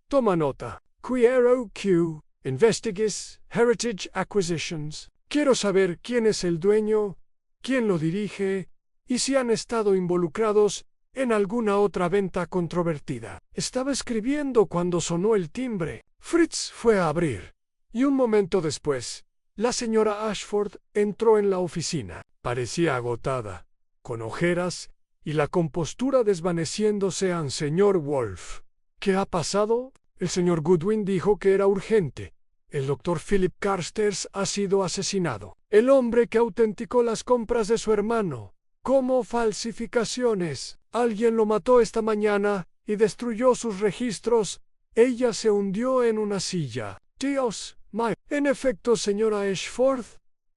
toma nota. Quiero Q. Investigues Heritage Acquisitions. Quiero saber quién es el dueño, quién lo dirige y si han estado involucrados en alguna otra venta controvertida. Estaba escribiendo cuando sonó el timbre. Fritz fue a abrir. Y un momento después, la señora Ashford entró en la oficina. Parecía agotada, con ojeras y la compostura desvaneciéndose ante señor Wolf. ¿Qué ha pasado? El señor Goodwin dijo que era urgente. El doctor Philip Carstairs ha sido asesinado. El hombre que autenticó las compras de su hermano, como falsificaciones. Alguien lo mató esta mañana y destruyó sus registros. Ella se hundió en una silla. Dios mío. En efecto, señora Ashford,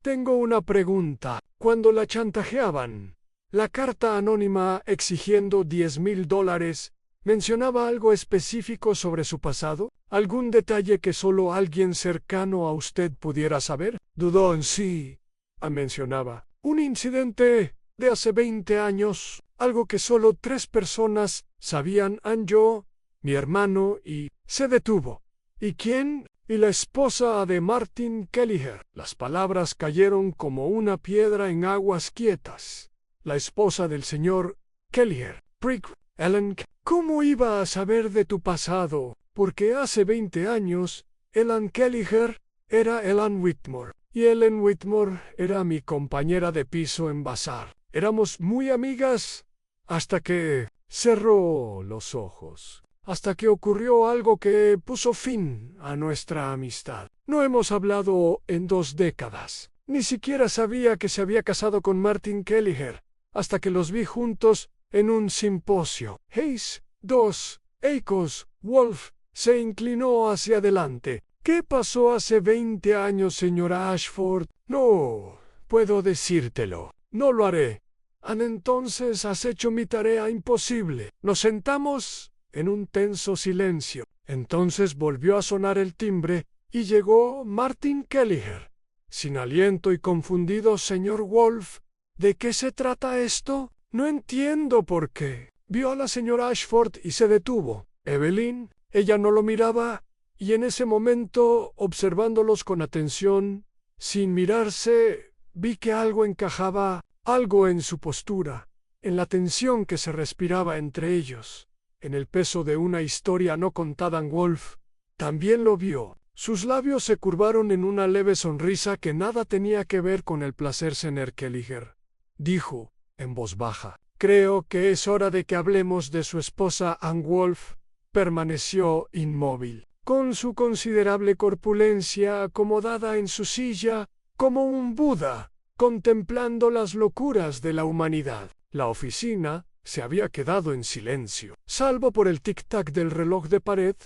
tengo una pregunta. Cuando la chantajeaban, la carta anónima exigiendo $10,000, ¿mencionaba algo específico sobre su pasado? ¿Algún detalle que solo alguien cercano a usted pudiera saber? Dudó en sí. Mencionaba un incidente de hace 20 años, algo que solo 3 personas sabían, yo, mi hermano y... Se detuvo. ¿Y quién? Y la esposa de Martin Kelliher. Las palabras cayeron como una piedra en aguas quietas. La esposa del señor Kelliher. Prick, Ellen. ¿Cómo iba a saber de tu pasado? Porque hace 20 años, Ellen Kelliher era Ellen Whitmore. Y Ellen Whitmore era mi compañera de piso en Bazar. Éramos muy amigas hasta que cerró los ojos. Hasta que ocurrió algo que puso fin a nuestra amistad. No hemos hablado en 2 décadas. Ni siquiera sabía que se había casado con Martin Kelliher, hasta que los vi juntos en un simposio. Hayes, 2, Eicos, Wolf, se inclinó hacia adelante. ¿Qué pasó hace 20 años, señora Ashford? No puedo decírtelo. No lo haré. Entonces has hecho mi tarea imposible. Nos sentamos en un tenso silencio. Entonces volvió a sonar el timbre y llegó Martin Kelliher. Sin aliento y confundido, señor Wolf, ¿de qué se trata esto? No entiendo por qué. Vio a la señora Ashford y se detuvo. Evelyn, ella no lo miraba, y en ese momento, observándolos con atención, sin mirarse, vi que algo encajaba, algo en su postura, en la tensión que se respiraba entre ellos, en el peso de una historia no contada. Wolf también lo vio. Sus labios se curvaron en una leve sonrisa que nada tenía que ver con el placer. Señor Kelliher dijo, en voz baja, creo que es hora de que hablemos de su esposa. Wolf permaneció inmóvil, con su considerable corpulencia acomodada en su silla, como un Buda, contemplando las locuras de la humanidad. La oficina se había quedado en silencio, salvo por el tic-tac del reloj de pared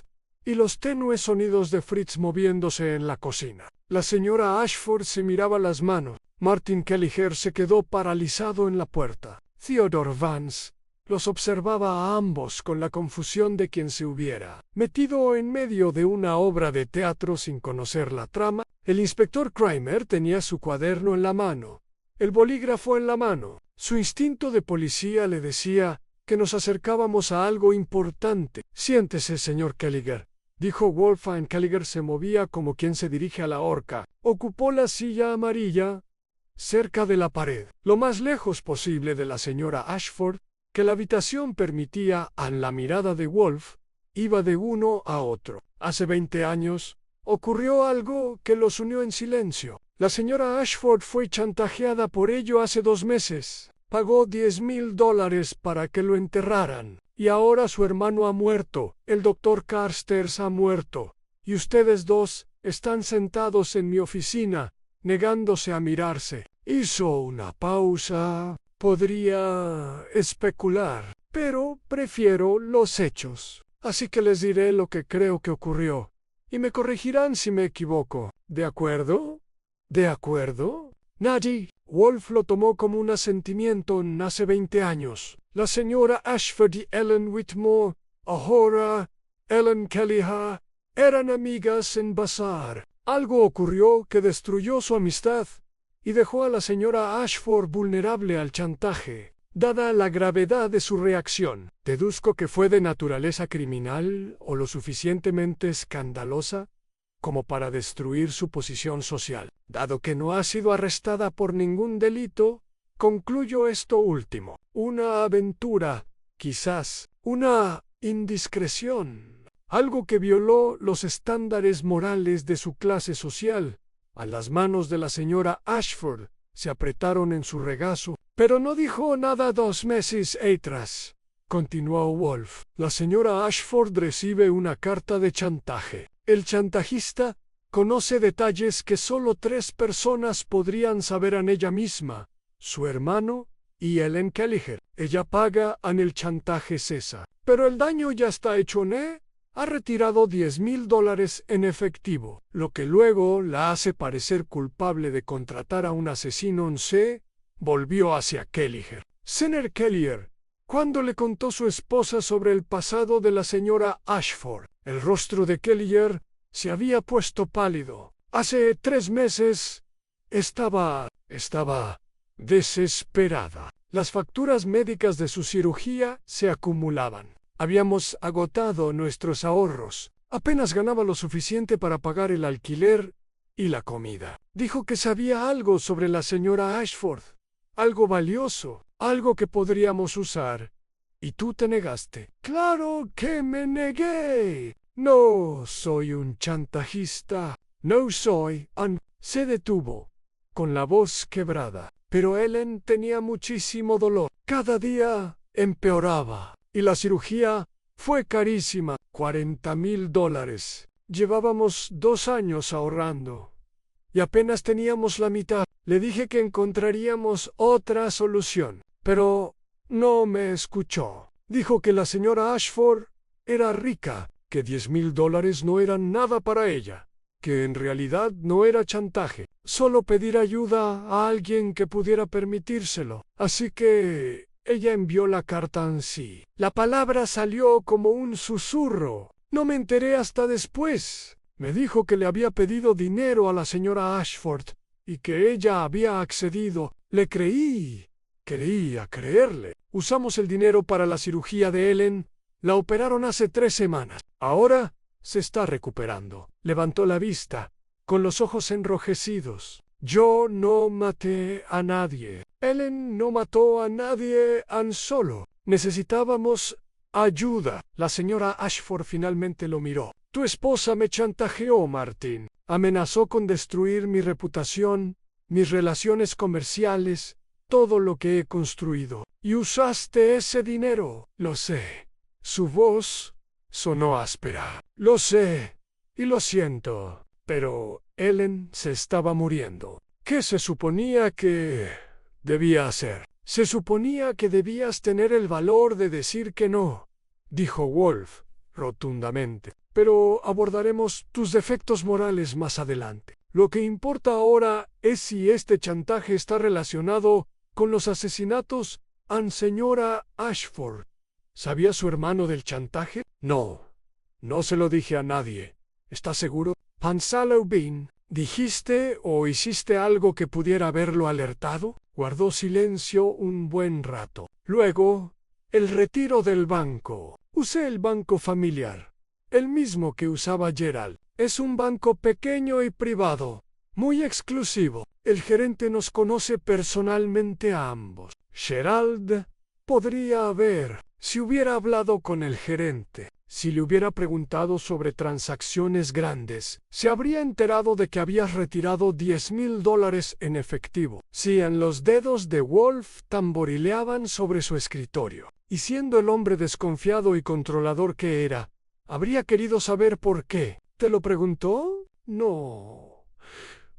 y los tenues sonidos de Fritz moviéndose en la cocina. La señora Ashford se miraba las manos. Martin Kelliher se quedó paralizado en la puerta. Theodore Vance los observaba a ambos con la confusión de quien se hubiera metido en medio de una obra de teatro sin conocer la trama. El inspector Kramer tenía su cuaderno en la mano, el bolígrafo en la mano. Su instinto de policía le decía que nos acercábamos a algo importante. Siéntese, señor Kelliher, dijo Wolf. Kelliher se movía como quien se dirige a la horca. Ocupó la silla amarilla cerca de la pared, lo más lejos posible de la señora Ashford, que la habitación permitía. La mirada de Wolf iba de uno a otro. Hace 20 años ocurrió algo que los unió en silencio. La señora Ashford fue chantajeada por ello hace 2 meses. Pagó $10,000 para que lo enterraran. Y ahora su hermano ha muerto. El doctor Carstairs ha muerto. Y ustedes dos están sentados en mi oficina, negándose a mirarse. Hizo una pausa. Podría especular, pero prefiero los hechos. Así que les diré lo que creo que ocurrió. Y me corregirán si me equivoco. ¿De acuerdo? ¿De acuerdo? Nadie. Wolf lo tomó como un asentimiento. Hace 20 años. La señora Ashford y Ellen Whitmore, ahora Ellen Kelliher, Eran amigas en bazar. Algo ocurrió que destruyó su amistad y dejó a la señora Ashford vulnerable al chantaje. Dada la gravedad de su reacción, deduzco que fue de naturaleza criminal o lo suficientemente escandalosa como para destruir su posición social. Dado que no ha sido arrestada por ningún delito, concluyo esto último. Una aventura, quizás, una indiscreción, algo que violó los estándares morales de su clase social. A las manos de la señora Ashford se apretaron en su regazo, pero no dijo nada 2 meses atrás. Continuó Wolf. La señora Ashford recibe una carta de chantaje. El chantajista conoce detalles que solo 3 personas podrían saber en ella misma: su hermano y Ellen Kelleher. Ella paga en el chantaje cesa. Pero el daño ya está hecho. Ha retirado $10,000 en efectivo, lo que luego la hace parecer culpable de contratar a un asesino. Volvió hacia Kelleher. Señor Kelleher, cuando le contó su esposa sobre el pasado de la señora Ashford, el rostro de Kelleher se había puesto pálido. Hace 3 meses estaba desesperada. Las facturas médicas de su cirugía se acumulaban. Habíamos agotado nuestros ahorros. Apenas ganaba lo suficiente para pagar el alquiler y la comida. Dijo que sabía algo sobre la señora Ashford, algo valioso, algo que podríamos usar. Y tú te negaste. ¡Claro que me negué! No soy un chantajista. No soy. Se detuvo, con la voz quebrada. Pero Ellen tenía muchísimo dolor. Cada día empeoraba. Y la cirugía fue carísima. $40,000. Llevábamos 2 años ahorrando y apenas teníamos la mitad. Le dije que encontraríamos otra solución, pero no me escuchó. Dijo que la señora Ashford era rica, que $10,000 no eran nada para ella, que en realidad no era chantaje, solo pedir ayuda a alguien que pudiera permitírselo. Así que ella envió la carta en sí. La palabra salió como un susurro. No me enteré hasta después. Me dijo que le había pedido dinero a la señora Ashford y que ella había accedido. Le creí. Quería creerle. Usamos el dinero para la cirugía de Ellen. La operaron hace 3 semanas. Ahora se está recuperando. Levantó la vista, con los ojos enrojecidos. Yo no maté a nadie. Ellen no mató a nadie solo. Necesitábamos ayuda. La señora Ashford finalmente lo miró. Tu esposa me chantajeó, Martin. Amenazó con destruir mi reputación, mis relaciones comerciales, todo lo que he construido. Y usaste ese dinero. Lo sé. Su voz sonó áspera. Lo sé. Y lo siento. Pero Ellen se estaba muriendo. ¿Qué se suponía que debía hacer? Se suponía que debías tener el valor de decir que no, dijo Wolf rotundamente. Pero abordaremos tus defectos morales más adelante. Lo que importa ahora es si este chantaje está relacionado con los asesinatos a señora Ashford. ¿Sabía su hermano del chantaje? No se lo dije a nadie. ¿Estás seguro? Pansalo Bean, ¿dijiste o hiciste algo que pudiera haberlo alertado? Guardó silencio un buen rato. Luego, el retiro del banco. Usé el banco familiar, el mismo que usaba Gerald. Es un banco pequeño y privado, muy exclusivo. El gerente nos conoce personalmente a ambos. Gerald podría haber, si hubiera hablado con el gerente, si le hubiera preguntado sobre transacciones grandes, se habría enterado de que habías retirado $10,000 en efectivo. Si en los dedos de Wolf tamborileaban sobre su escritorio. Y siendo el hombre desconfiado y controlador que era, habría querido saber por qué. ¿Te lo preguntó? No.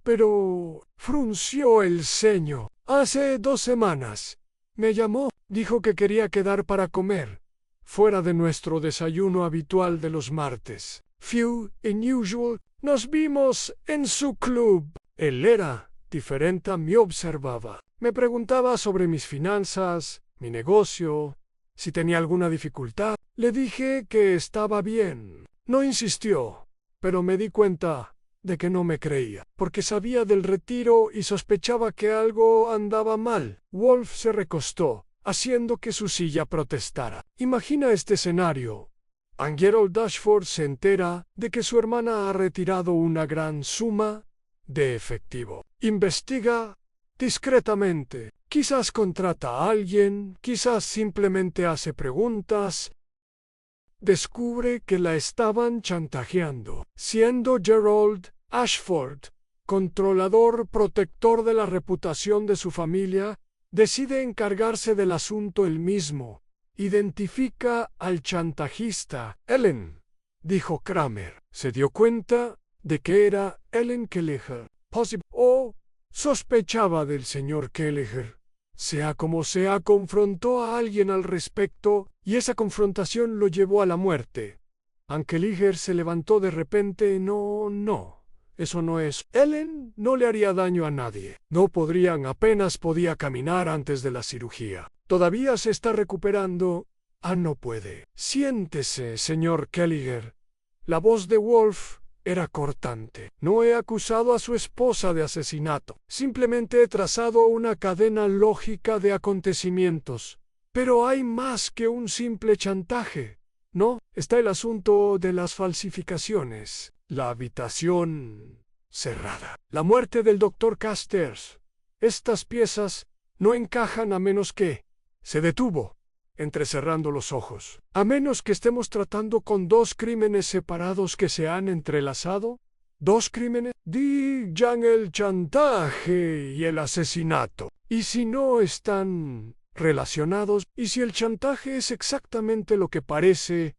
Pero frunció el ceño. Hace 2 semanas. Me llamó. Dijo que quería quedar para comer, fuera de nuestro desayuno habitual de los martes. Few unusual. Nos vimos en su club. Él era diferente. Me observaba. Me preguntaba sobre mis finanzas, mi negocio, si tenía alguna dificultad. Le dije que estaba bien. No insistió. pero me di cuenta de que no me creía, porque sabía del retiro y sospechaba que algo andaba mal. Wolf se recostó, haciendo que su silla protestara. Imagina este escenario. Gerald Ashford se entera de que su hermana ha retirado una gran suma de efectivo. Investiga discretamente. Quizás contrata a alguien, quizás simplemente hace preguntas. Descubre que la estaban chantajeando, siendo Gerald Ashford, controlador protector de la reputación de su familia, decide encargarse del asunto él mismo. Identifica al chantajista. Ellen, dijo Kramer. Se dio cuenta de que era Ellen Kelleher. Sospechaba del señor Kelleher. Sea como sea, confrontó a alguien al respecto, y esa confrontación lo llevó a la muerte. Kelleher se levantó de repente. No, eso no es. Ellen no le haría daño a nadie. Apenas podía caminar antes de la cirugía. Todavía se está recuperando. No puede. Siéntese, señor Kelleher. La voz de Wolf era cortante. No he acusado a su esposa de asesinato. Simplemente he trazado una cadena lógica de acontecimientos. Pero hay más que un simple chantaje, ¿no? Está el asunto de las falsificaciones. La habitación cerrada. La muerte del Dr. Carstairs. Estas piezas no encajan a menos que... Se detuvo, entrecerrando los ojos. A menos que estemos tratando con dos crímenes separados que se han entrelazado. ¿Dos crímenes? Digan el chantaje y el asesinato. ¿Y si no están relacionados? ¿Y si el chantaje es exactamente lo que parece?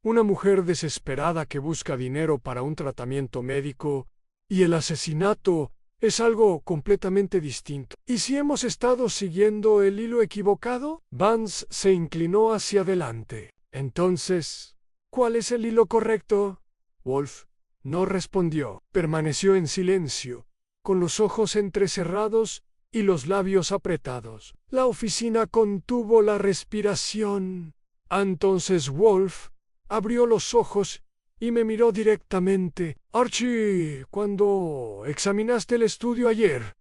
Una mujer desesperada que busca dinero para un tratamiento médico, y el asesinato es algo completamente distinto. ¿Y si hemos estado siguiendo el hilo equivocado? Vance se inclinó hacia adelante. Entonces, ¿cuál es el hilo correcto? Wolf no respondió. Permaneció en silencio, con los ojos entrecerrados y los labios apretados. La oficina contuvo la respiración. Entonces Wolf abrió los ojos y me miró directamente. Archie, cuando examinaste el estudio ayer,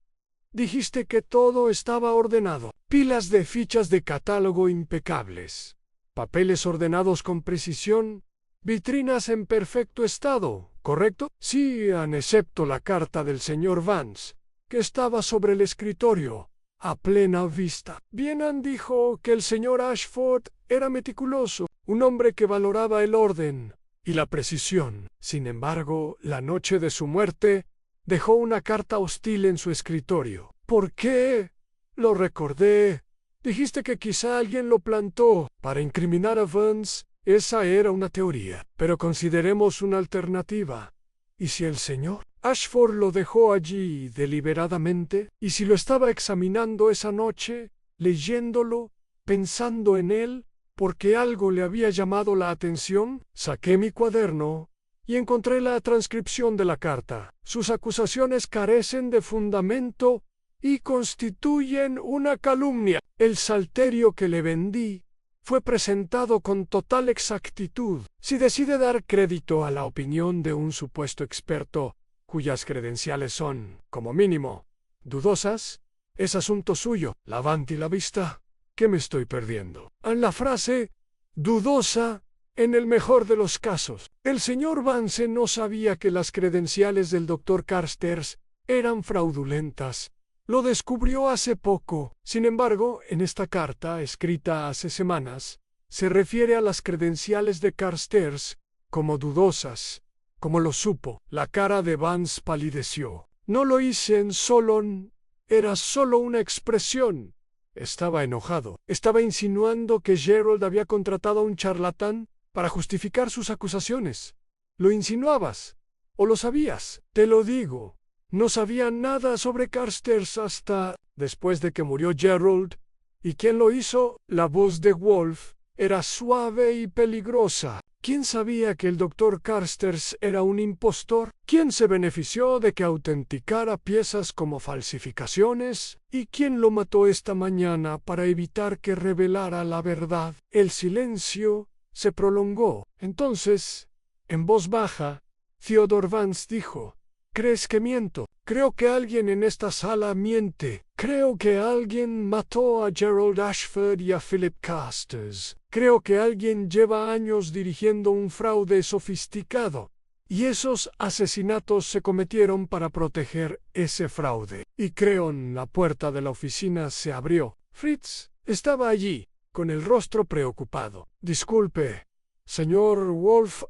dijiste que todo estaba ordenado. Pilas de fichas de catálogo impecables, papeles ordenados con precisión, vitrinas en perfecto estado, ¿correcto? Sí, excepto la carta del señor Vance, que estaba sobre el escritorio, a plena vista. Bien, dijo que el señor Ashford era meticuloso, un hombre que valoraba el orden y la precisión. Sin embargo, la noche de su muerte, dejó una carta hostil en su escritorio. ¿Por qué? Lo recordé. Dijiste que quizá alguien lo plantó para incriminar a Vance. Esa era una teoría, pero consideremos una alternativa. ¿Y si el señor Ashford lo dejó allí deliberadamente? ¿Y si lo estaba examinando esa noche, leyéndolo, pensando en él, porque algo le había llamado la atención? Saqué mi cuaderno y encontré la transcripción de la carta. Sus acusaciones carecen de fundamento y constituyen una calumnia. El salterio que le vendí fue presentado con total exactitud. Si decide dar crédito a la opinión de un supuesto experto, cuyas credenciales son, como mínimo, dudosas, es asunto suyo. Levante la vista. ¿Qué me estoy perdiendo? La frase dudosa, en el mejor de los casos. El señor Vance no sabía que las credenciales del Dr. Carstairs eran fraudulentas. Lo descubrió hace poco. Sin embargo, en esta carta, escrita hace semanas, se refiere a las credenciales de Carstairs como dudosas. Como lo supo, la cara de Vance palideció. No lo hice en Solon. Era solo una expresión. Estaba enojado. Estaba insinuando que Gerald había contratado a un charlatán para justificar sus acusaciones. ¿Lo insinuabas? ¿O lo sabías? Te lo digo. No sabía nada sobre Carstairs hasta después de que murió Gerald. ¿Y quién lo hizo? La voz de Wolf era suave y peligrosa. ¿Quién sabía que el Dr. Carstairs era un impostor? ¿Quién se benefició de que autenticara piezas como falsificaciones? ¿Y quién lo mató esta mañana para evitar que revelara la verdad? El silencio se prolongó. Entonces, en voz baja, Theodore Vance dijo. ¿Crees que miento? Creo que alguien en esta sala miente. Creo que alguien mató a Gerald Ashford y a Philip Casters. Creo que alguien lleva años dirigiendo un fraude sofisticado. Y esos asesinatos se cometieron para proteger ese fraude. Y creo que la puerta de la oficina se abrió. Fritz estaba allí, con el rostro preocupado. Disculpe, señor Wolf,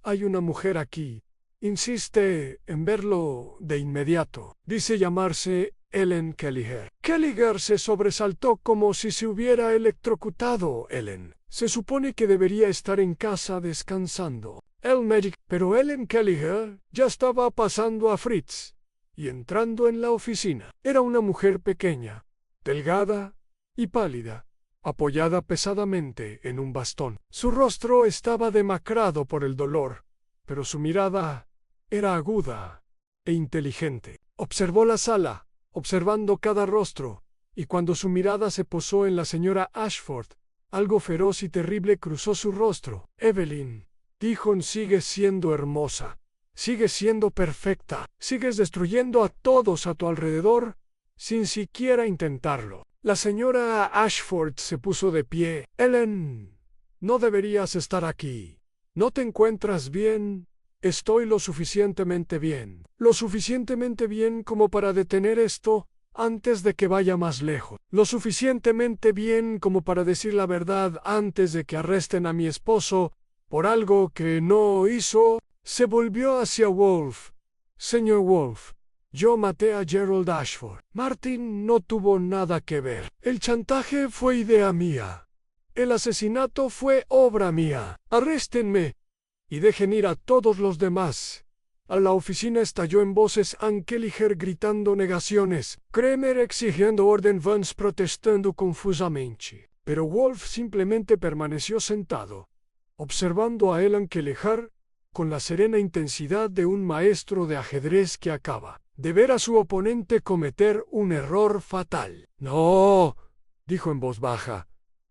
hay una mujer aquí. Insiste en verlo de inmediato. Dice llamarse Ellen Kelliher. Kelliher se sobresaltó como si se hubiera electrocutado. Ellen. Se supone que debería estar en casa descansando. El médico. Pero Ellen Kelliher ya estaba pasando a Fritz y entrando en la oficina. Era una mujer pequeña, delgada y pálida, apoyada pesadamente en un bastón. Su rostro estaba demacrado por el dolor, pero su mirada era aguda e inteligente. Observó la sala, observando cada rostro, y cuando su mirada se posó en la señora Ashford, algo feroz y terrible cruzó su rostro. Evelyn, dijo, sigues siendo hermosa, sigues siendo perfecta, sigues destruyendo a todos a tu alrededor sin siquiera intentarlo. La señora Ashford se puso de pie. Ellen, no deberías estar aquí. ¿No te encuentras bien? Estoy lo suficientemente bien. Lo suficientemente bien como para detener esto antes de que vaya más lejos. Lo suficientemente bien como para decir la verdad antes de que arresten a mi esposo por algo que no hizo. Se volvió hacia Wolf. Señor Wolf, yo maté a Gerald Ashford. Martin no tuvo nada que ver. El chantaje fue idea mía. El asesinato fue obra mía. Arréstenme y dejen ir a todos los demás. A la oficina estalló en voces Ann Kelliher gritando negaciones, Kramer exigiendo orden, Vance protestando confusamente. Pero Wolf simplemente permaneció sentado, observando a Ellen Kelliher con la serena intensidad de un maestro de ajedrez que acaba de ver a su oponente cometer un error fatal. No, dijo en voz baja.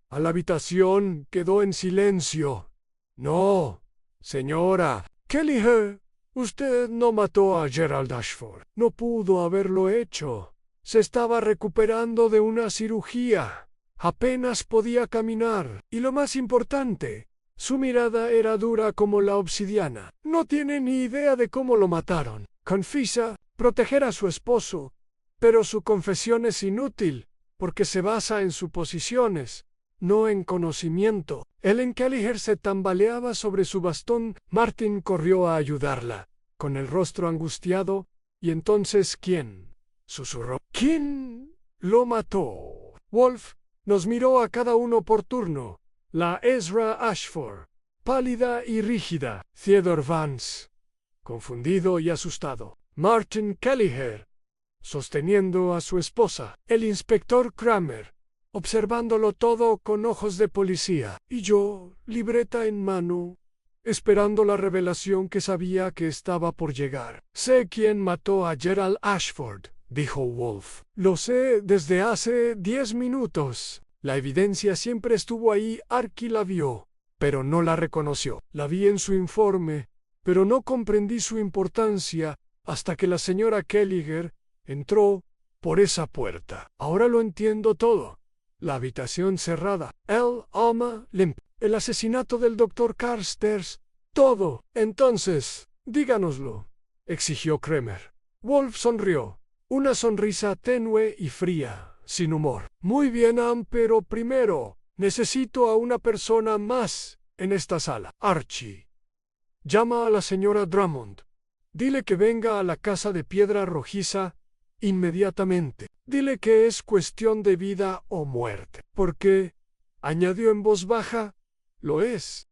A la habitación quedó en silencio. No, señora Kelliher, usted no mató a Gerald Ashford. No pudo haberlo hecho. Se estaba recuperando de una cirugía. Apenas podía caminar. Y lo más importante, su mirada era dura como la obsidiana. No tiene ni idea de cómo lo mataron. Confiesa proteger a su esposo, pero su confesión es inútil, porque se basa en suposiciones, no en conocimiento. Ellen Kelliher se tambaleaba sobre su bastón. Martin corrió a ayudarla, con el rostro angustiado. ¿Y entonces quién? Susurró. ¿Quién lo mató? Wolf nos miró a cada uno por turno. La Ezra Ashford, pálida y rígida. Theodore Vance, confundido y asustado. Martin Kelliher, sosteniendo a su esposa. El inspector Kramer, observándolo todo con ojos de policía. Y yo, libreta en mano, esperando la revelación que sabía que estaba por llegar. Sé quién mató a Gerald Ashford, dijo Wolf. Lo sé desde hace 10 minutos. La evidencia siempre estuvo ahí. Archie la vio, pero no la reconoció. La vi en su informe, pero no comprendí su importancia hasta que la señora Kelliher entró por esa puerta. Ahora lo entiendo todo. La habitación cerrada, el alma limpia, el asesinato del Dr. Carstairs, todo. Entonces, díganoslo, exigió Kramer. Wolf sonrió, una sonrisa tenue y fría, sin humor. Muy bien, Ann, pero primero, necesito a una persona más en esta sala. Archie, llama a la señora Drummond. Dile que venga a la casa de piedra rojiza inmediatamente. Dile que es cuestión de vida o muerte. Porque, añadió en voz baja, lo es.